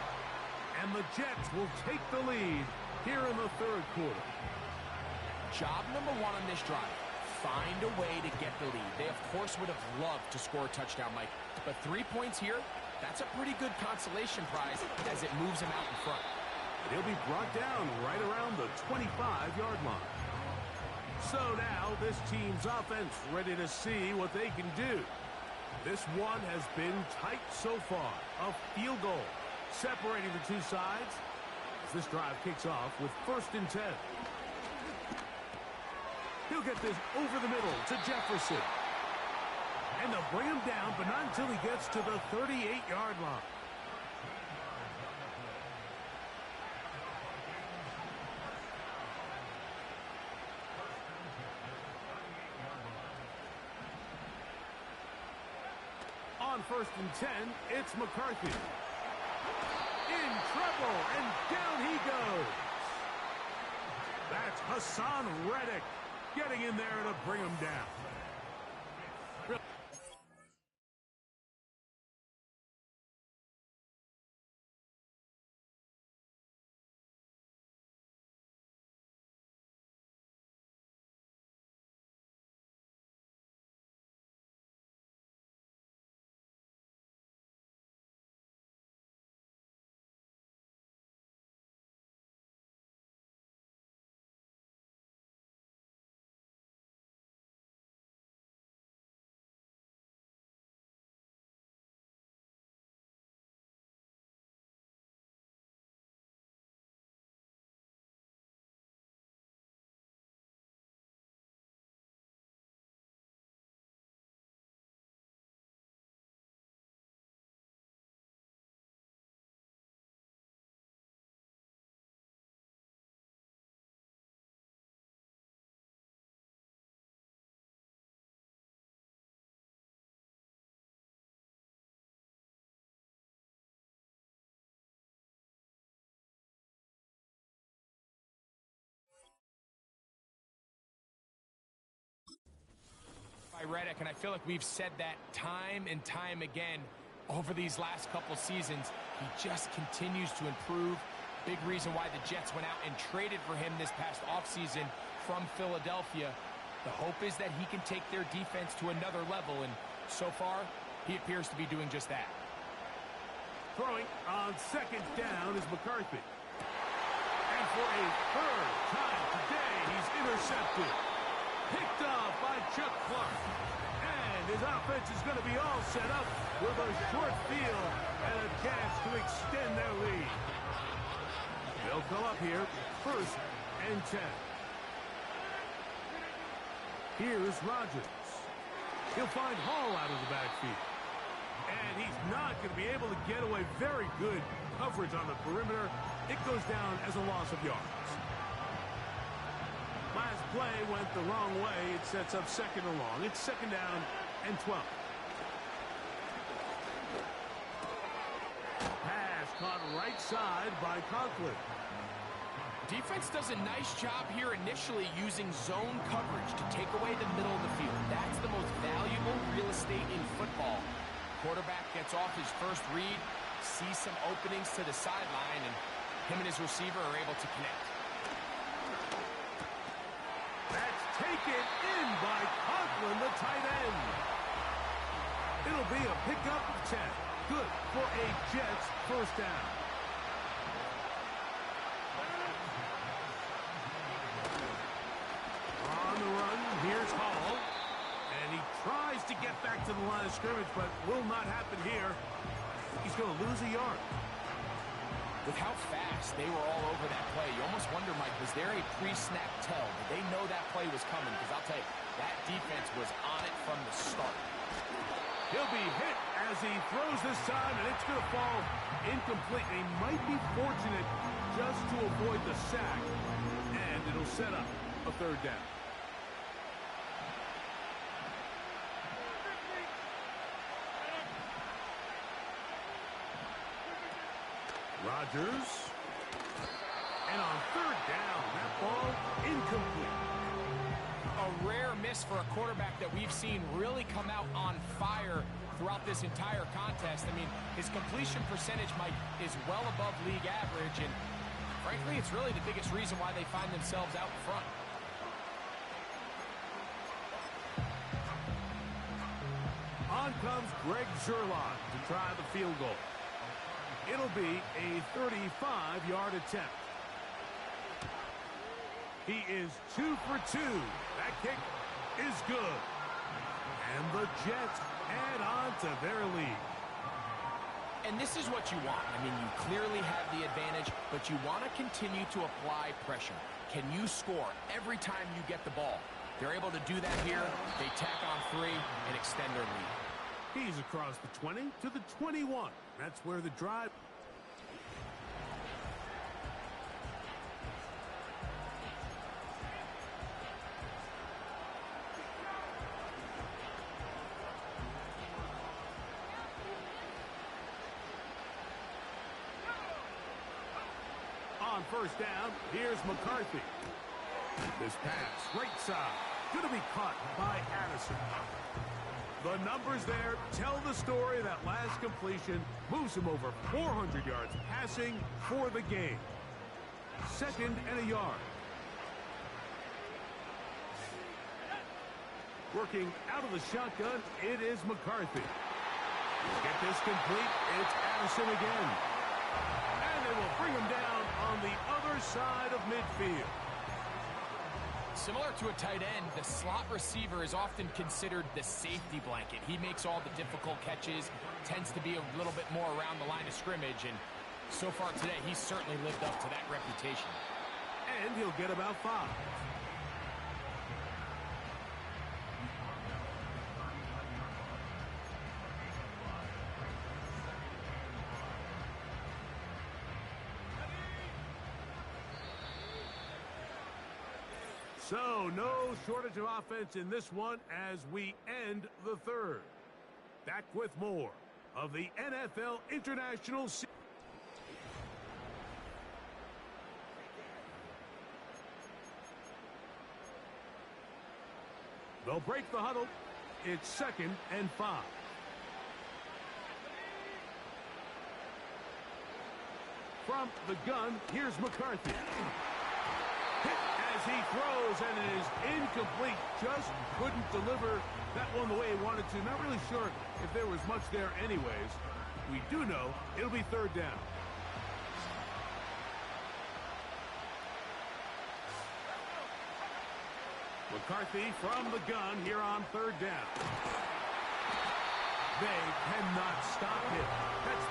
And the Jets will take the lead here in the third quarter. Job number 1 on this drive, find a way to get the lead. They, of course, would have loved to score a touchdown, Mike. But 3 points here, That's a pretty good consolation prize as it moves him out in front. He'll be brought down right around the 25-yard line. So now this team's offense ready to see what they can do. This one has been tight so far. A field goal separating the two sides as this drive kicks off with 1st and 10. He'll get this over the middle to Jefferson. And they'll bring him down, but not until he gets to the 38-yard line. On 1st and 10, it's McCarthy. In trouble, and down he goes. That's Hassan Reddick getting in there to bring him down. Reddick, and I feel like we've said that time and time again over these last couple seasons. He just continues to improve. Big reason why the Jets went out and traded for him this past offseason from Philadelphia. The hope is that he can take their defense to another level, and so far, he appears to be doing just that. Throwing on 2nd down is McCarthy. And for a 3rd time today, he's intercepted. Picked off by Chuck Clark. And his offense is going to be all set up with a short field and a chance to extend their lead. They'll come up here, 1st and 10. Here's Rodgers. He'll find Hall out of the backfield. And he's not going to be able to get away. Very good coverage on the perimeter. It goes down as a loss of yards. Last play went the wrong way. It sets up 2nd and long. It's 2nd down and 12. Pass caught right side by Conklin. Defense does a nice job here initially using zone coverage to take away the middle of the field. That's the most valuable real estate in football. Quarterback gets off his first read, sees some openings to the sideline, and him and his receiver are able to connect. That's taken in by Conklin, the tight end. It'll be a pickup of 10. Good for a Jets 1st down. On the run, here's Hall. And he tries to get back to the line of scrimmage, but will not happen here. He's going to lose a yard. With how fast they were all over that play, you almost wonder, Mike, was there a pre-snap tell? Did they know that play was coming? Because I'll tell you, that defense was on it from the start. He'll be hit as he throws this time, and it's going to fall incomplete. He might be fortunate just to avoid the sack, and it'll set up a 3rd down. Rodgers. And on 3rd down, that ball incomplete. A rare miss for a quarterback that we've seen really come out on fire throughout this entire contest. I mean, his completion percentage, Mike, is well above league average, and frankly, it's really the biggest reason why they find themselves out in front. On On comes Greg Zerline to try the field goal. It'll be a 35-yard attempt. He is 2 for 2. That kick is good. And the Jets add on to their lead. And this is what you want. I mean, you clearly have the advantage, but you want to continue to apply pressure. Can you score every time you get the ball? They're able to do that here. They tack on 3 and extend their lead. He's across the 20 to the 21. That's where the drive... On first down, here's McCarthy. This pass, right side, going to be caught by Addison. The numbers there tell the story. That last completion moves him over 400 yards passing for the game. 2nd and a yard. Working out of the shotgun, it is McCarthy. Get this complete, it's Addison again. And they will bring him down on the other side of midfield. Similar to a tight end, the slot receiver is often considered the safety blanket. He makes all the difficult catches, tends to be a little bit more around the line of scrimmage, and so far today, he's certainly lived up to that reputation. And he'll get about 5. So, no shortage of offense in this one as we end the 3rd. Back with more of the NFL International Series. They'll break the huddle. It's 2nd and 5. From the gun, here's McCarthy. Hit as he throws, and it is incomplete. Just couldn't deliver that one the way he wanted to. Not really sure if there was much there anyways. We do know it'll be 3rd down. McCarthy from the gun here on 3rd down. They cannot stop him. That's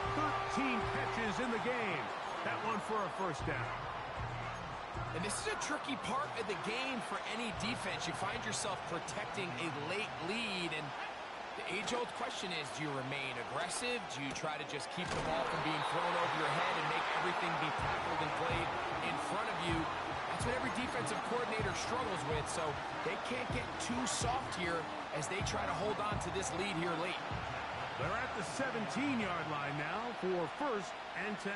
13 catches in the game. That one for a 1st down. And this is a tricky part of the game for any defense. You find yourself protecting a late lead, and the age-old question is, do you remain aggressive? Do you try to just keep the ball from being thrown over your head and make everything be tackled and played in front of you? That's what every defensive coordinator struggles with, so they can't get too soft here as they try to hold on to this lead here late. They're at the 17-yard line now for 1st and 10.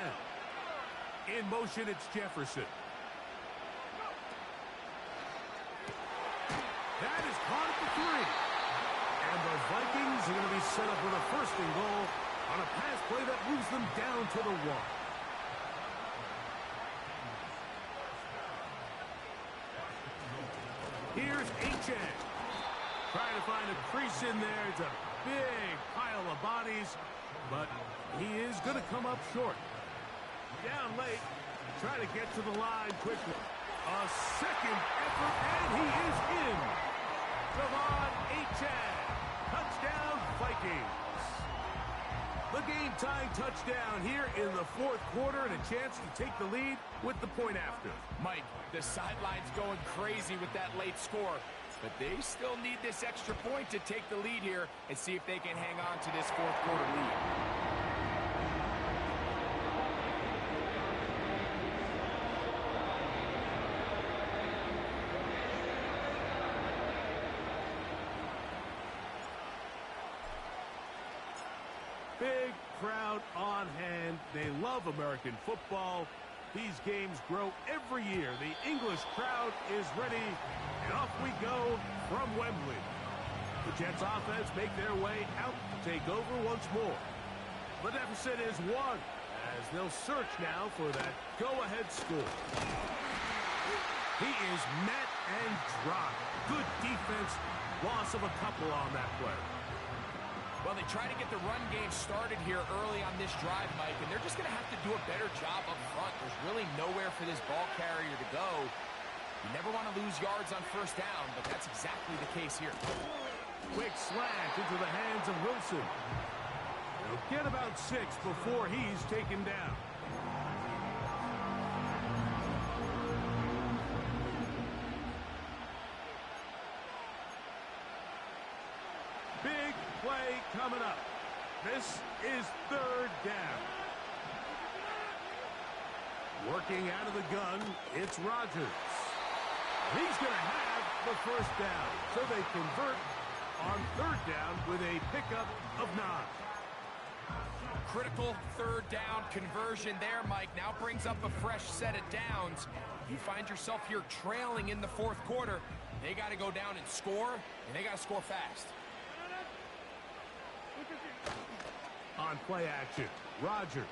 In motion, it's Jefferson. That is caught at the 3. And the Vikings are going to be set up with a 1st and goal on a pass play that moves them down to the 1. Here's H.N. Trying to find a crease in there. It's a big pile of bodies, but he is going to come up short. Down late, trying to get to the line quickly. A 2nd effort, and he is in. Devon Achane. Touchdown, Vikings. The game-tying touchdown here in the 4th quarter, and a chance to take the lead with the point after. Mike, the sideline's going crazy with that late score, but they still need this extra point to take the lead here and see if they can hang on to this 4th quarter lead. Big crowd on hand. They love American football. These games grow every year. The English crowd is ready, and off we go from Wembley. The Jets offense make their way out to take over once more. The deficit is 1, as they'll search now for that go-ahead score. He is met and dropped. Good defense. Loss of a couple on that play. Well, they try to get the run game started here early on this drive, Mike, and they're just going to have to do a better job up front. There's really nowhere for this ball carrier to go. You never want to lose yards on first down, but that's exactly the case here. Quick slant into the hands of Wilson. He'll get about 6 before he's taken down. Big play coming up. This is 3rd down. Working out of the gun, it's Rodgers. He's going to have the first down, so they convert on 3rd down with a pickup of 9. Critical 3rd down conversion there, Mike. Now brings up a fresh set of downs. You find yourself here trailing in the 4th quarter. They got to go down and score, and they got to score fast. On play action, Rodgers.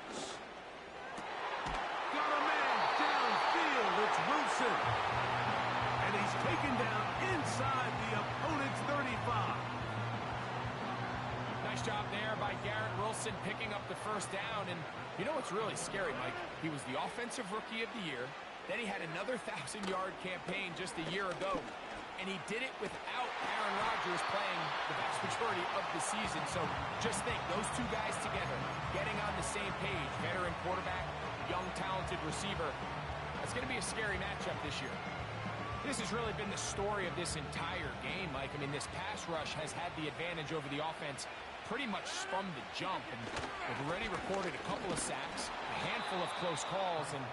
Got a man downfield. It's Wilson. And he's taken down inside the opponent's 35. Nice job there by Garrett Wilson picking up the first down. And you know what's really scary, Mike? He was the offensive rookie of the year. Then he had another 1,000-yard campaign just a year ago. And he did it without Aaron Rodgers playing the vast majority of the season. So just think, those two guys together, getting on the same page, veteran quarterback, young, talented receiver. That's going to be a scary matchup this year. This has really been the story of this entire game, Mike. I mean, this pass rush has had the advantage over the offense pretty much from the jump. And they've already recorded a couple of sacks, a handful of close calls, and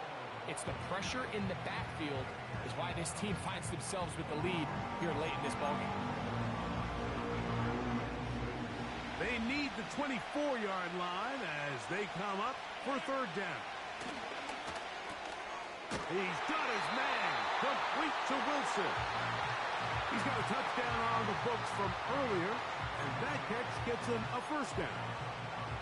it's the pressure in the backfield is why this team finds themselves with the lead here late in this ballgame. They need the 24-yard line as they come up for 3rd down. He's got his man complete to Wilson. He's got a touchdown on the books from earlier, and that catch gets him a first down.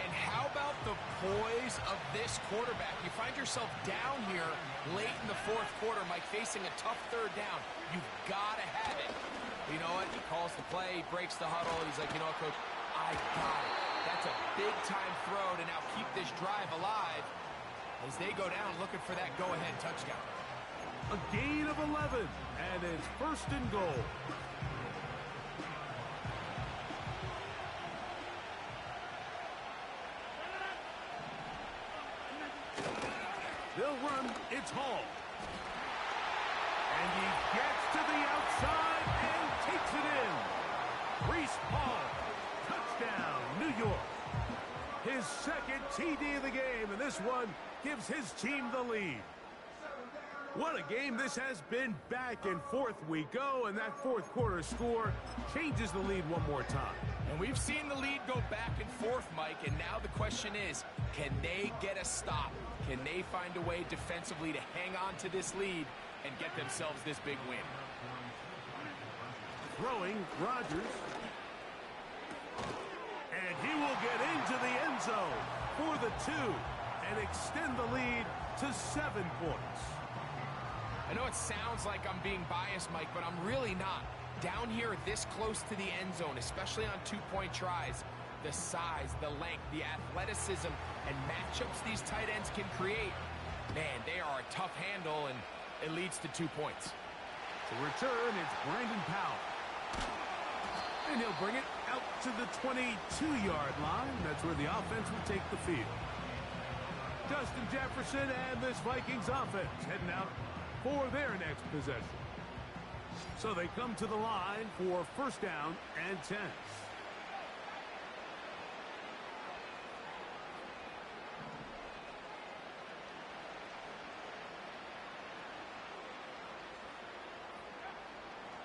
And how about the poise of this quarterback? You find yourself down here late in the 4th quarter, Mike, facing a tough 3rd down. You've got to have it. You know what? He calls the play, he breaks the huddle. He's like, you know what, Coach? I got it. That's a big-time throw to now keep this drive alive as they go down looking for that go-ahead touchdown. A gain of 11, and it's 1st and goal. They'll run. It's Hall. And he gets to the outside and takes it in. Reese Hall. Touchdown, New York. His 2nd TD of the game, and this one gives his team the lead. What a game this has been. Back and forth we go, and that 4th quarter score changes the lead one more time. And we've seen the lead go back and forth, Mike, and now the question is, can they get a stop? Can they find a way defensively to hang on to this lead and get themselves this big win? Throwing, Rodgers. And he will get into the end zone for the 2 and extend the lead to 7 points. I know it sounds like I'm being biased, Mike, but I'm really not. Down here this close to the end zone, especially on 2-point tries, the size, the length, the athleticism, and matchups these tight ends can create, man, they are a tough handle, and it leads to 2 points. To return, it's Brandon Powell. And he'll bring it out to the 22-yard line. That's where the offense will take the field. Justin Jefferson and this Vikings offense heading out for their next possession. So they come to the line for 1st down and 10.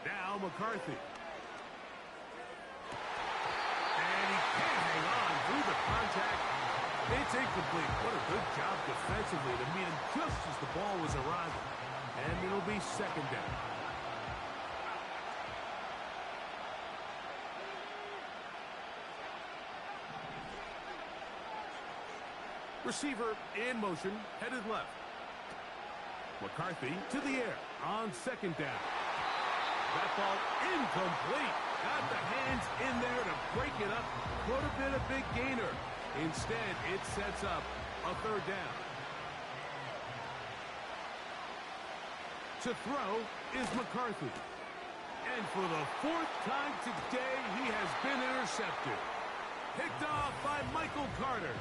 Now McCarthy. And he can't hang on through the contact. It's incomplete. What a good job defensively to meet him just as the ball was arriving. And it'll be 2nd down. Receiver in motion, headed left. McCarthy to the air on 2nd down. That ball incomplete. Got the hands in there to break it up. Could have been a big gainer. Instead, it sets up a third down. To throw is McCarthy. And for the fourth time today, he has been intercepted. Picked off by Michael Carter.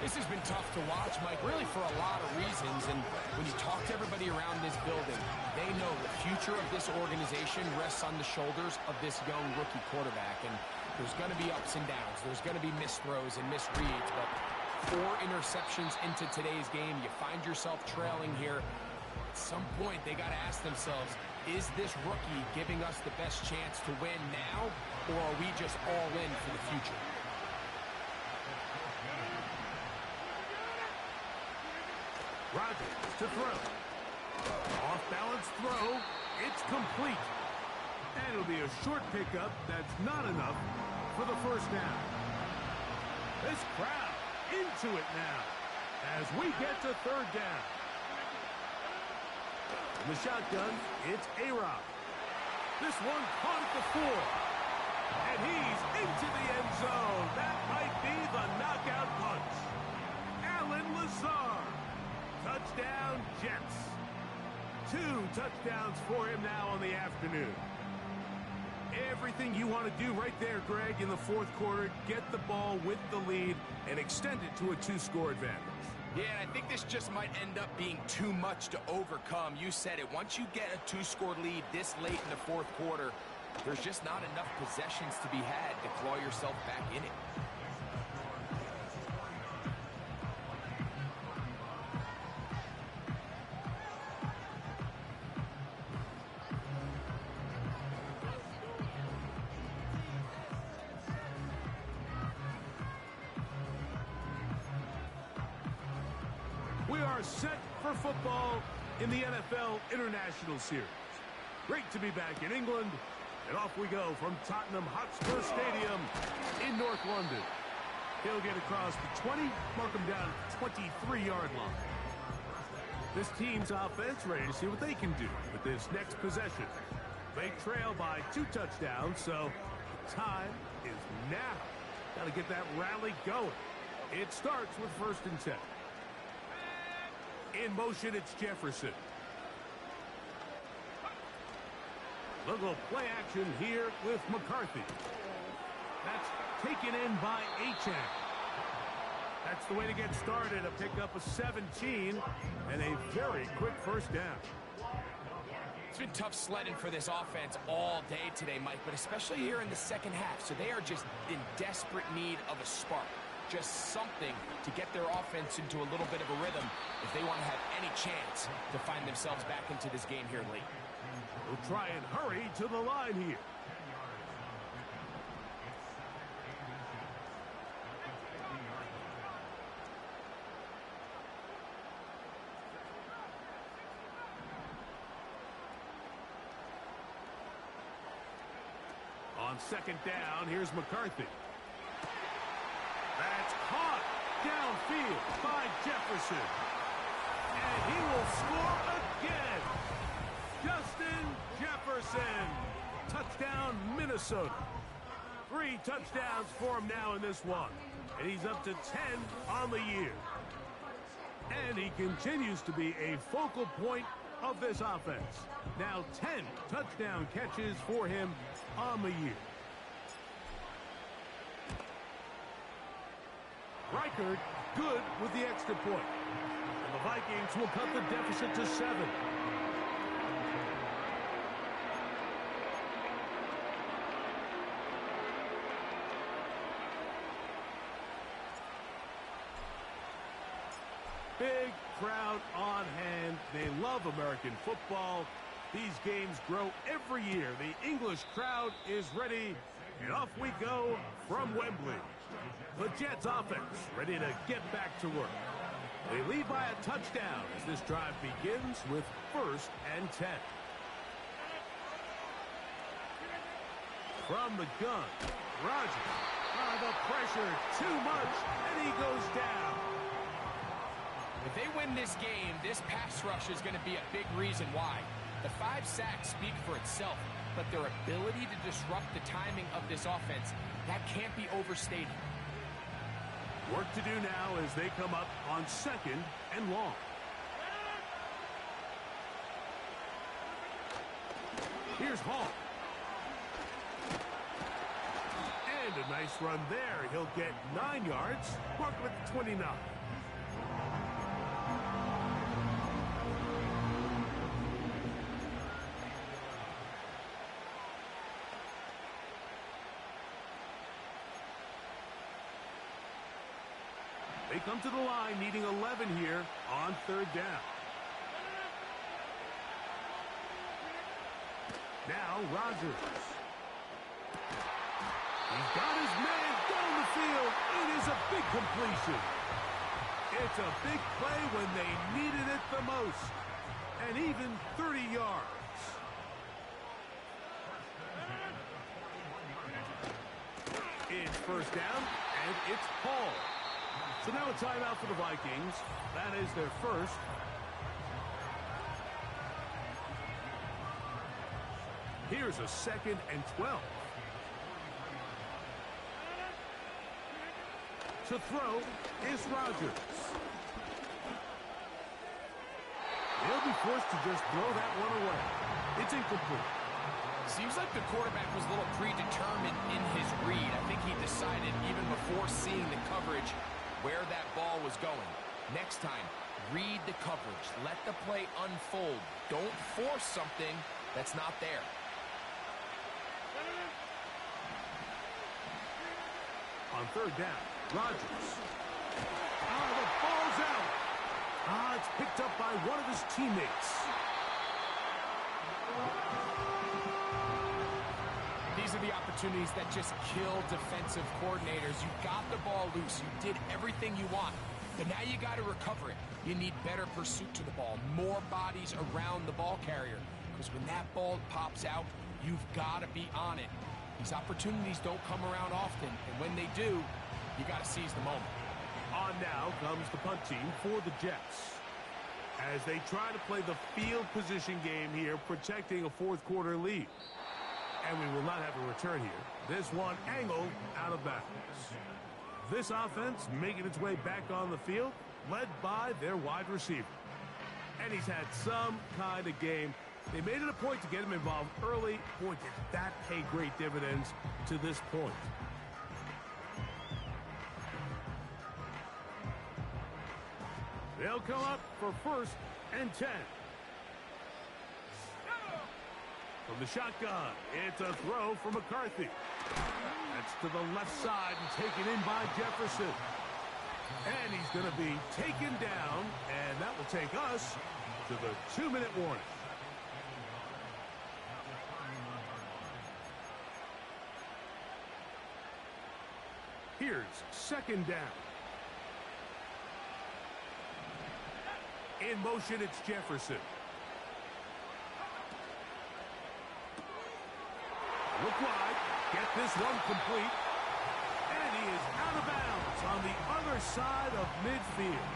This has been tough to watch, Mike, really for a lot of reasons. And when you talk to everybody around this building, they know the future of this organization rests on the shoulders of this young rookie quarterback. And there's going to be ups and downs. There's going to be missed throws and missed reads. But 4 interceptions into today's game, you find yourself trailing here. At some point, they got to ask themselves, is this rookie giving us the best chance to win now, or are we just all in for the future? Rodgers to throw. Off-balance throw. It's complete. And it'll be a short pickup that's not enough for the first down. This crowd into it now as we get to third down. In the shotgun, it's A-Rob. This one caught at the 4. And he's into the end zone. That might be the knockout punch. Allen Lazard. Touchdown, Jets. 2 touchdowns for him now on the afternoon. Everything you want to do right there, Greg, in the fourth quarter. Get the ball with the lead and extend it to a 2-score advantage. Yeah, and I think this just might end up being too much to overcome. You said it. Once you get a 2-score lead this late in the fourth quarter, there's just not enough possessions to be had to claw yourself back in it. We are set for football in the NFL International Series. Great to be back in England, and off we go from Tottenham Hotspur Stadium in North London. He'll get across the 20, mark him down at the 23-yard line. This team's offense ready to see what they can do with this next possession. They trail by 2 touchdowns, so the time is now. Got to get that rally going. It starts with 1st and 10. In motion, it's Jefferson. Little play action here with McCarthy. That's taken in by Achane. That's the way to get started. A pickup of 17 and a very quick first down. It's been tough sledding for this offense all day today, Mike, but especially here in the second half. So they are just in desperate need of a spark. Just something to get their offense into a little bit of a rhythm if they want to have any chance to find themselves back into this game here late. We'll try and hurry to the line here. On 2nd down, here's McCarthy. That's caught downfield by Jefferson. And he will score again. Justin Jefferson. Touchdown, Minnesota. 3 touchdowns for him now in this one. And he's up to 10 on the year. And he continues to be a focal point of this offense. Now 10 touchdown catches for him on the year. Reichard good with the extra point. And the Vikings will cut the deficit to 7. Big crowd on hand. They love American football. These games grow every year. The English crowd is ready. And off we go from Wembley. The Jets offense ready to get back to work. They lead by a touchdown as this drive begins with 1st and 10. From the gun, Rodgers. The pressure too much, and he goes down. If they win this game, this pass rush is going to be a big reason why. The 5 sacks speak for itself, but their ability to disrupt the timing of this offense, that can't be overstated. Work to do now as they come up on 2nd and long. Here's Hall. And a nice run there. He'll get 9 yards. Mark him at 29. They come to the line needing 11 here on 3rd down. Now Rodgers. He's got his man down the field. It is a big completion. It's a big play when they needed it the most. And even 30 yards. It's 1st down, and it's Hall. So now a timeout for the Vikings. That is their first. Here's a 2nd and 12. To throw is Rodgers. He'll be forced to just throw that one away. It's incomplete. Seems like the quarterback was a little predetermined in his read. I think he decided even before seeing the coverage where that ball was going. Next time, read the coverage. Let the play unfold. Don't force something that's not there. On 3rd down, Rodgers. The ball's out. It's picked up by one of his teammates. These are the opportunities that just kill defensive coordinators. You got the ball loose. You did everything you want. But now you got to recover it. You need better pursuit to the ball, more bodies around the ball carrier. Because when that ball pops out, you've got to be on it. These opportunities don't come around often, and when they do, you got to seize the moment. On now comes the punt team for the Jets. As they try to play the field position game here, protecting a 4th quarter lead. And we will not have a return here. This one angled out of bounds. This offense making its way back on the field, led by their wide receiver. And he's had some kind of game. They made it a point to get him involved early. Boy, did that pay great dividends to this point. They'll come up for 1st and 10. From the shotgun, it's a throw from McCarthy. That's to the left side and taken in by Jefferson. And he's going to be taken down, and that will take us to the 2-minute warning. Here's 2nd down. In motion, it's Jefferson. Look wide. Get this one complete. And he is out of bounds on the other side of midfield.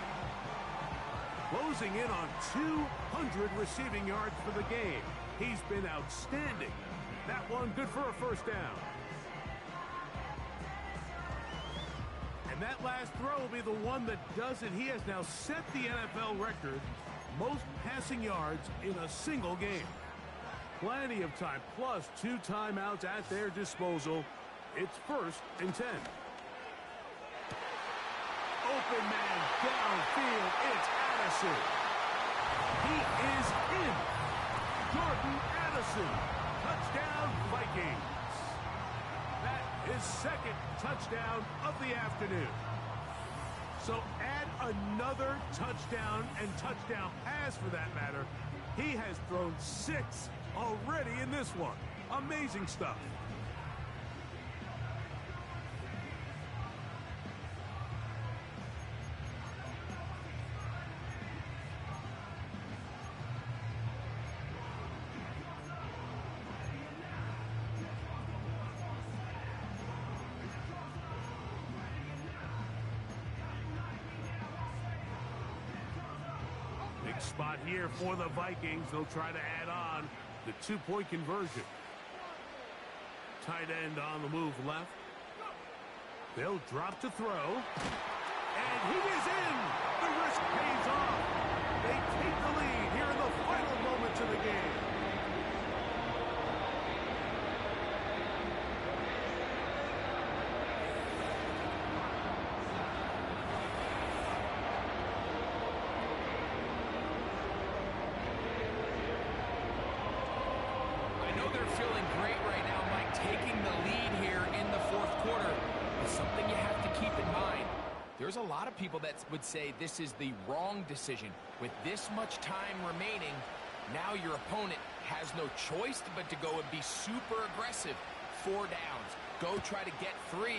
Closing in on 200 receiving yards for the game. He's been outstanding. That one good for a 1st down. And that last throw will be the one that does it. He has now set the NFL record, most passing yards in a single game. Plenty of time, plus 2 timeouts at their disposal. It's 1st and 10. Open man downfield. It's Addison. He is in. Jordan Addison. Touchdown, Vikings. That is 2nd touchdown of the afternoon. So add another touchdown and touchdown pass for that matter. He has thrown 6 already in this one. Amazing stuff. Good spot here for the Vikings. They'll try to add on the 2-point conversion. Tight end on the move left. They'll drop to throw. And he is in. The risk pays off. They take the lead here in the final moments of the game. I know they're feeling great right now, Mike, taking the lead here in the fourth quarter. It's something you have to keep in mind. There's a lot of people that would say this is the wrong decision. With this much time remaining, now your opponent has no choice but to go and be super aggressive. 4 downs. Go try to get 3.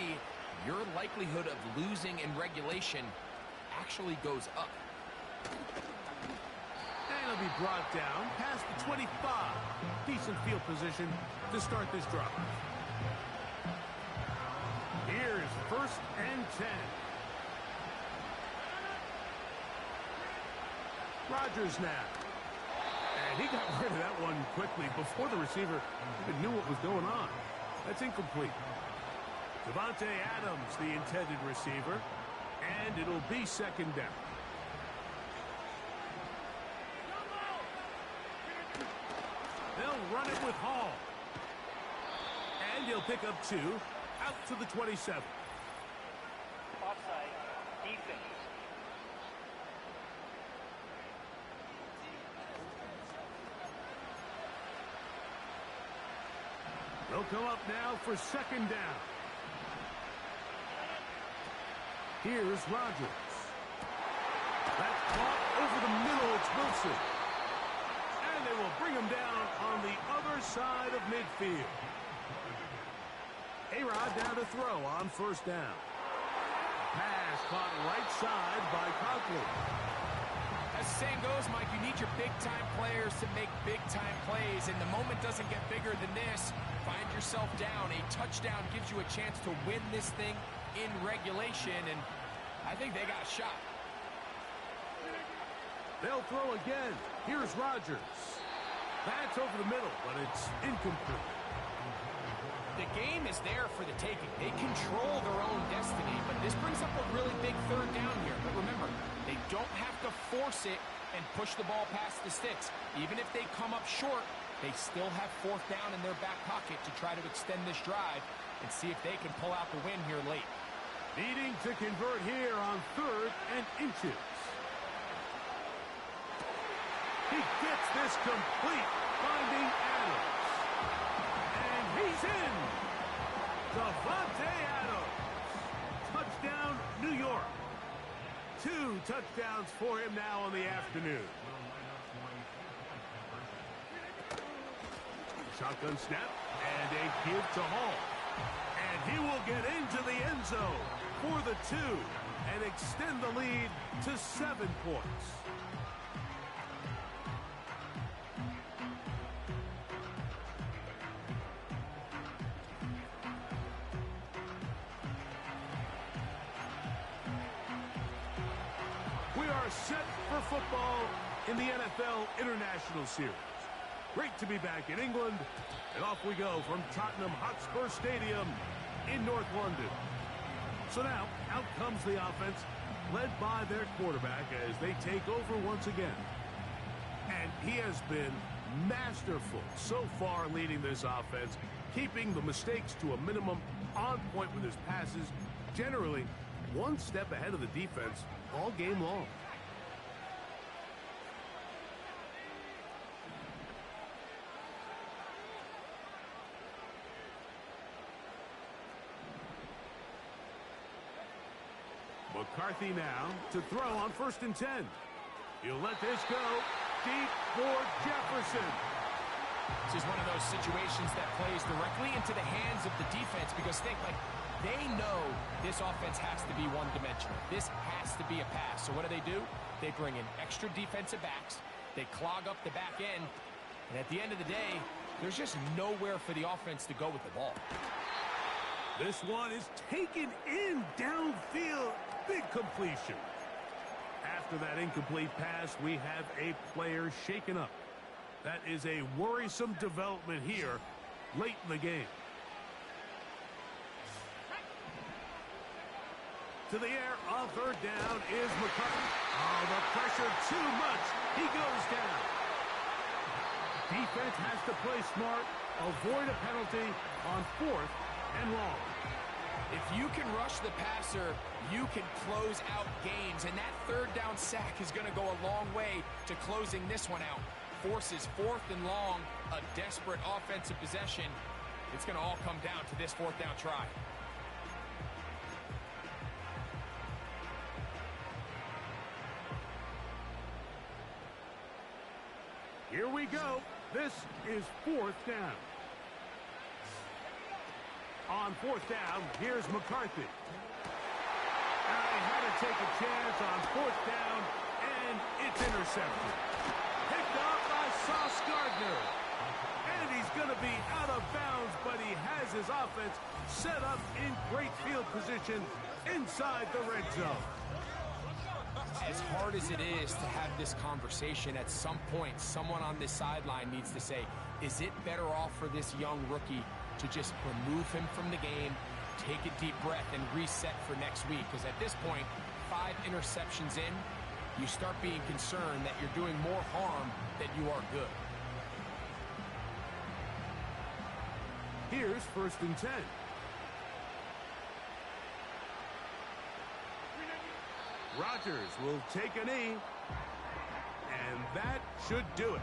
Your likelihood of losing in regulation actually goes up. And he'll be brought down past the 25. Decent field position to start this drive. Here's 1st and 10. Rodgers now. And he got rid of that one quickly before the receiver even knew what was going on. That's incomplete. Devontae Adams, the intended receiver. And it'll be 2nd down. They'll run it with Hall. And he'll pick up 2 out to the 27. Offside. Defense. They'll come up now for 2nd down. Here's Rodgers. That's caught over the middle. It's Wilson. And they will bring him down on the other side of midfield. A-Rod down to throw on 1st down. Pass caught right side by Conklin. As the saying goes, Mike, you need your big-time players to make big-time plays, and the moment doesn't get bigger than this. Find yourself down. A touchdown gives you a chance to win this thing in regulation, and I think they got a shot. They'll throw again. Here's Rodgers. That's over the middle, but it's incomplete. The game is there for the taking. They control their own destiny, but this brings up a really big 3rd down here. But remember, they don't have to force it and push the ball past the sticks. Even if they come up short, they still have 4th down in their back pocket to try to extend this drive and see if they can pull out the win here late. Needing to convert here on 3rd and inches. He gets this complete, finding Adams. And he's in. Devontae Adams. Touchdown, New York. 2 touchdowns for him now on the afternoon. Shotgun snap and a give to Hall. And he will get into the end zone for the 2 and extend the lead to 7 points. We are set for football in the NFL International Series. Great to be back in England, and off we go from Tottenham Hotspur Stadium in North London. So now, out comes the offense, led by their quarterback as they take over once again. And he has been masterful so far leading this offense, keeping the mistakes to a minimum, on point with his passes, generally one step ahead of the defense all game long. McCarthy now to throw on 1st and 10. He'll let this go deep for Jefferson. This is one of those situations that plays directly into the hands of the defense because they know this offense has to be one-dimensional. This has to be a pass. So what do? They bring in extra defensive backs. They clog up the back end. And at the end of the day, there's just nowhere for the offense to go with the ball. This one is taken in downfield. Big completion. After that incomplete pass, we have a player shaken up. That is a worrisome development here late in the game. To the air on third down is McCarthy. Oh, the pressure too much. He goes down. Defense has to play smart, avoid a penalty on 4th and long. If you can rush the passer, you can close out games, and that third down sack is going to go a long way to closing this one out. Forces 4th and long, a desperate offensive possession. It's going to all come down to this 4th down try. Here we go. This is 4th down. On 4th down, here's McCarthy. They had to take a chance on 4th down, and it's intercepted. Picked off by Sauce Gardner. And he's going to be out of bounds, but he has his offense set up in great field position inside the red zone. As hard as it is to have this conversation, at some point, someone on this sideline needs to say, is it better off for this young rookie to just remove him from the game, take a deep breath, and reset for next week? Because at this point, 5 interceptions in, you start being concerned that you're doing more harm than you are good. Here's 1st and 10. Rodgers will take a knee, and that should do it.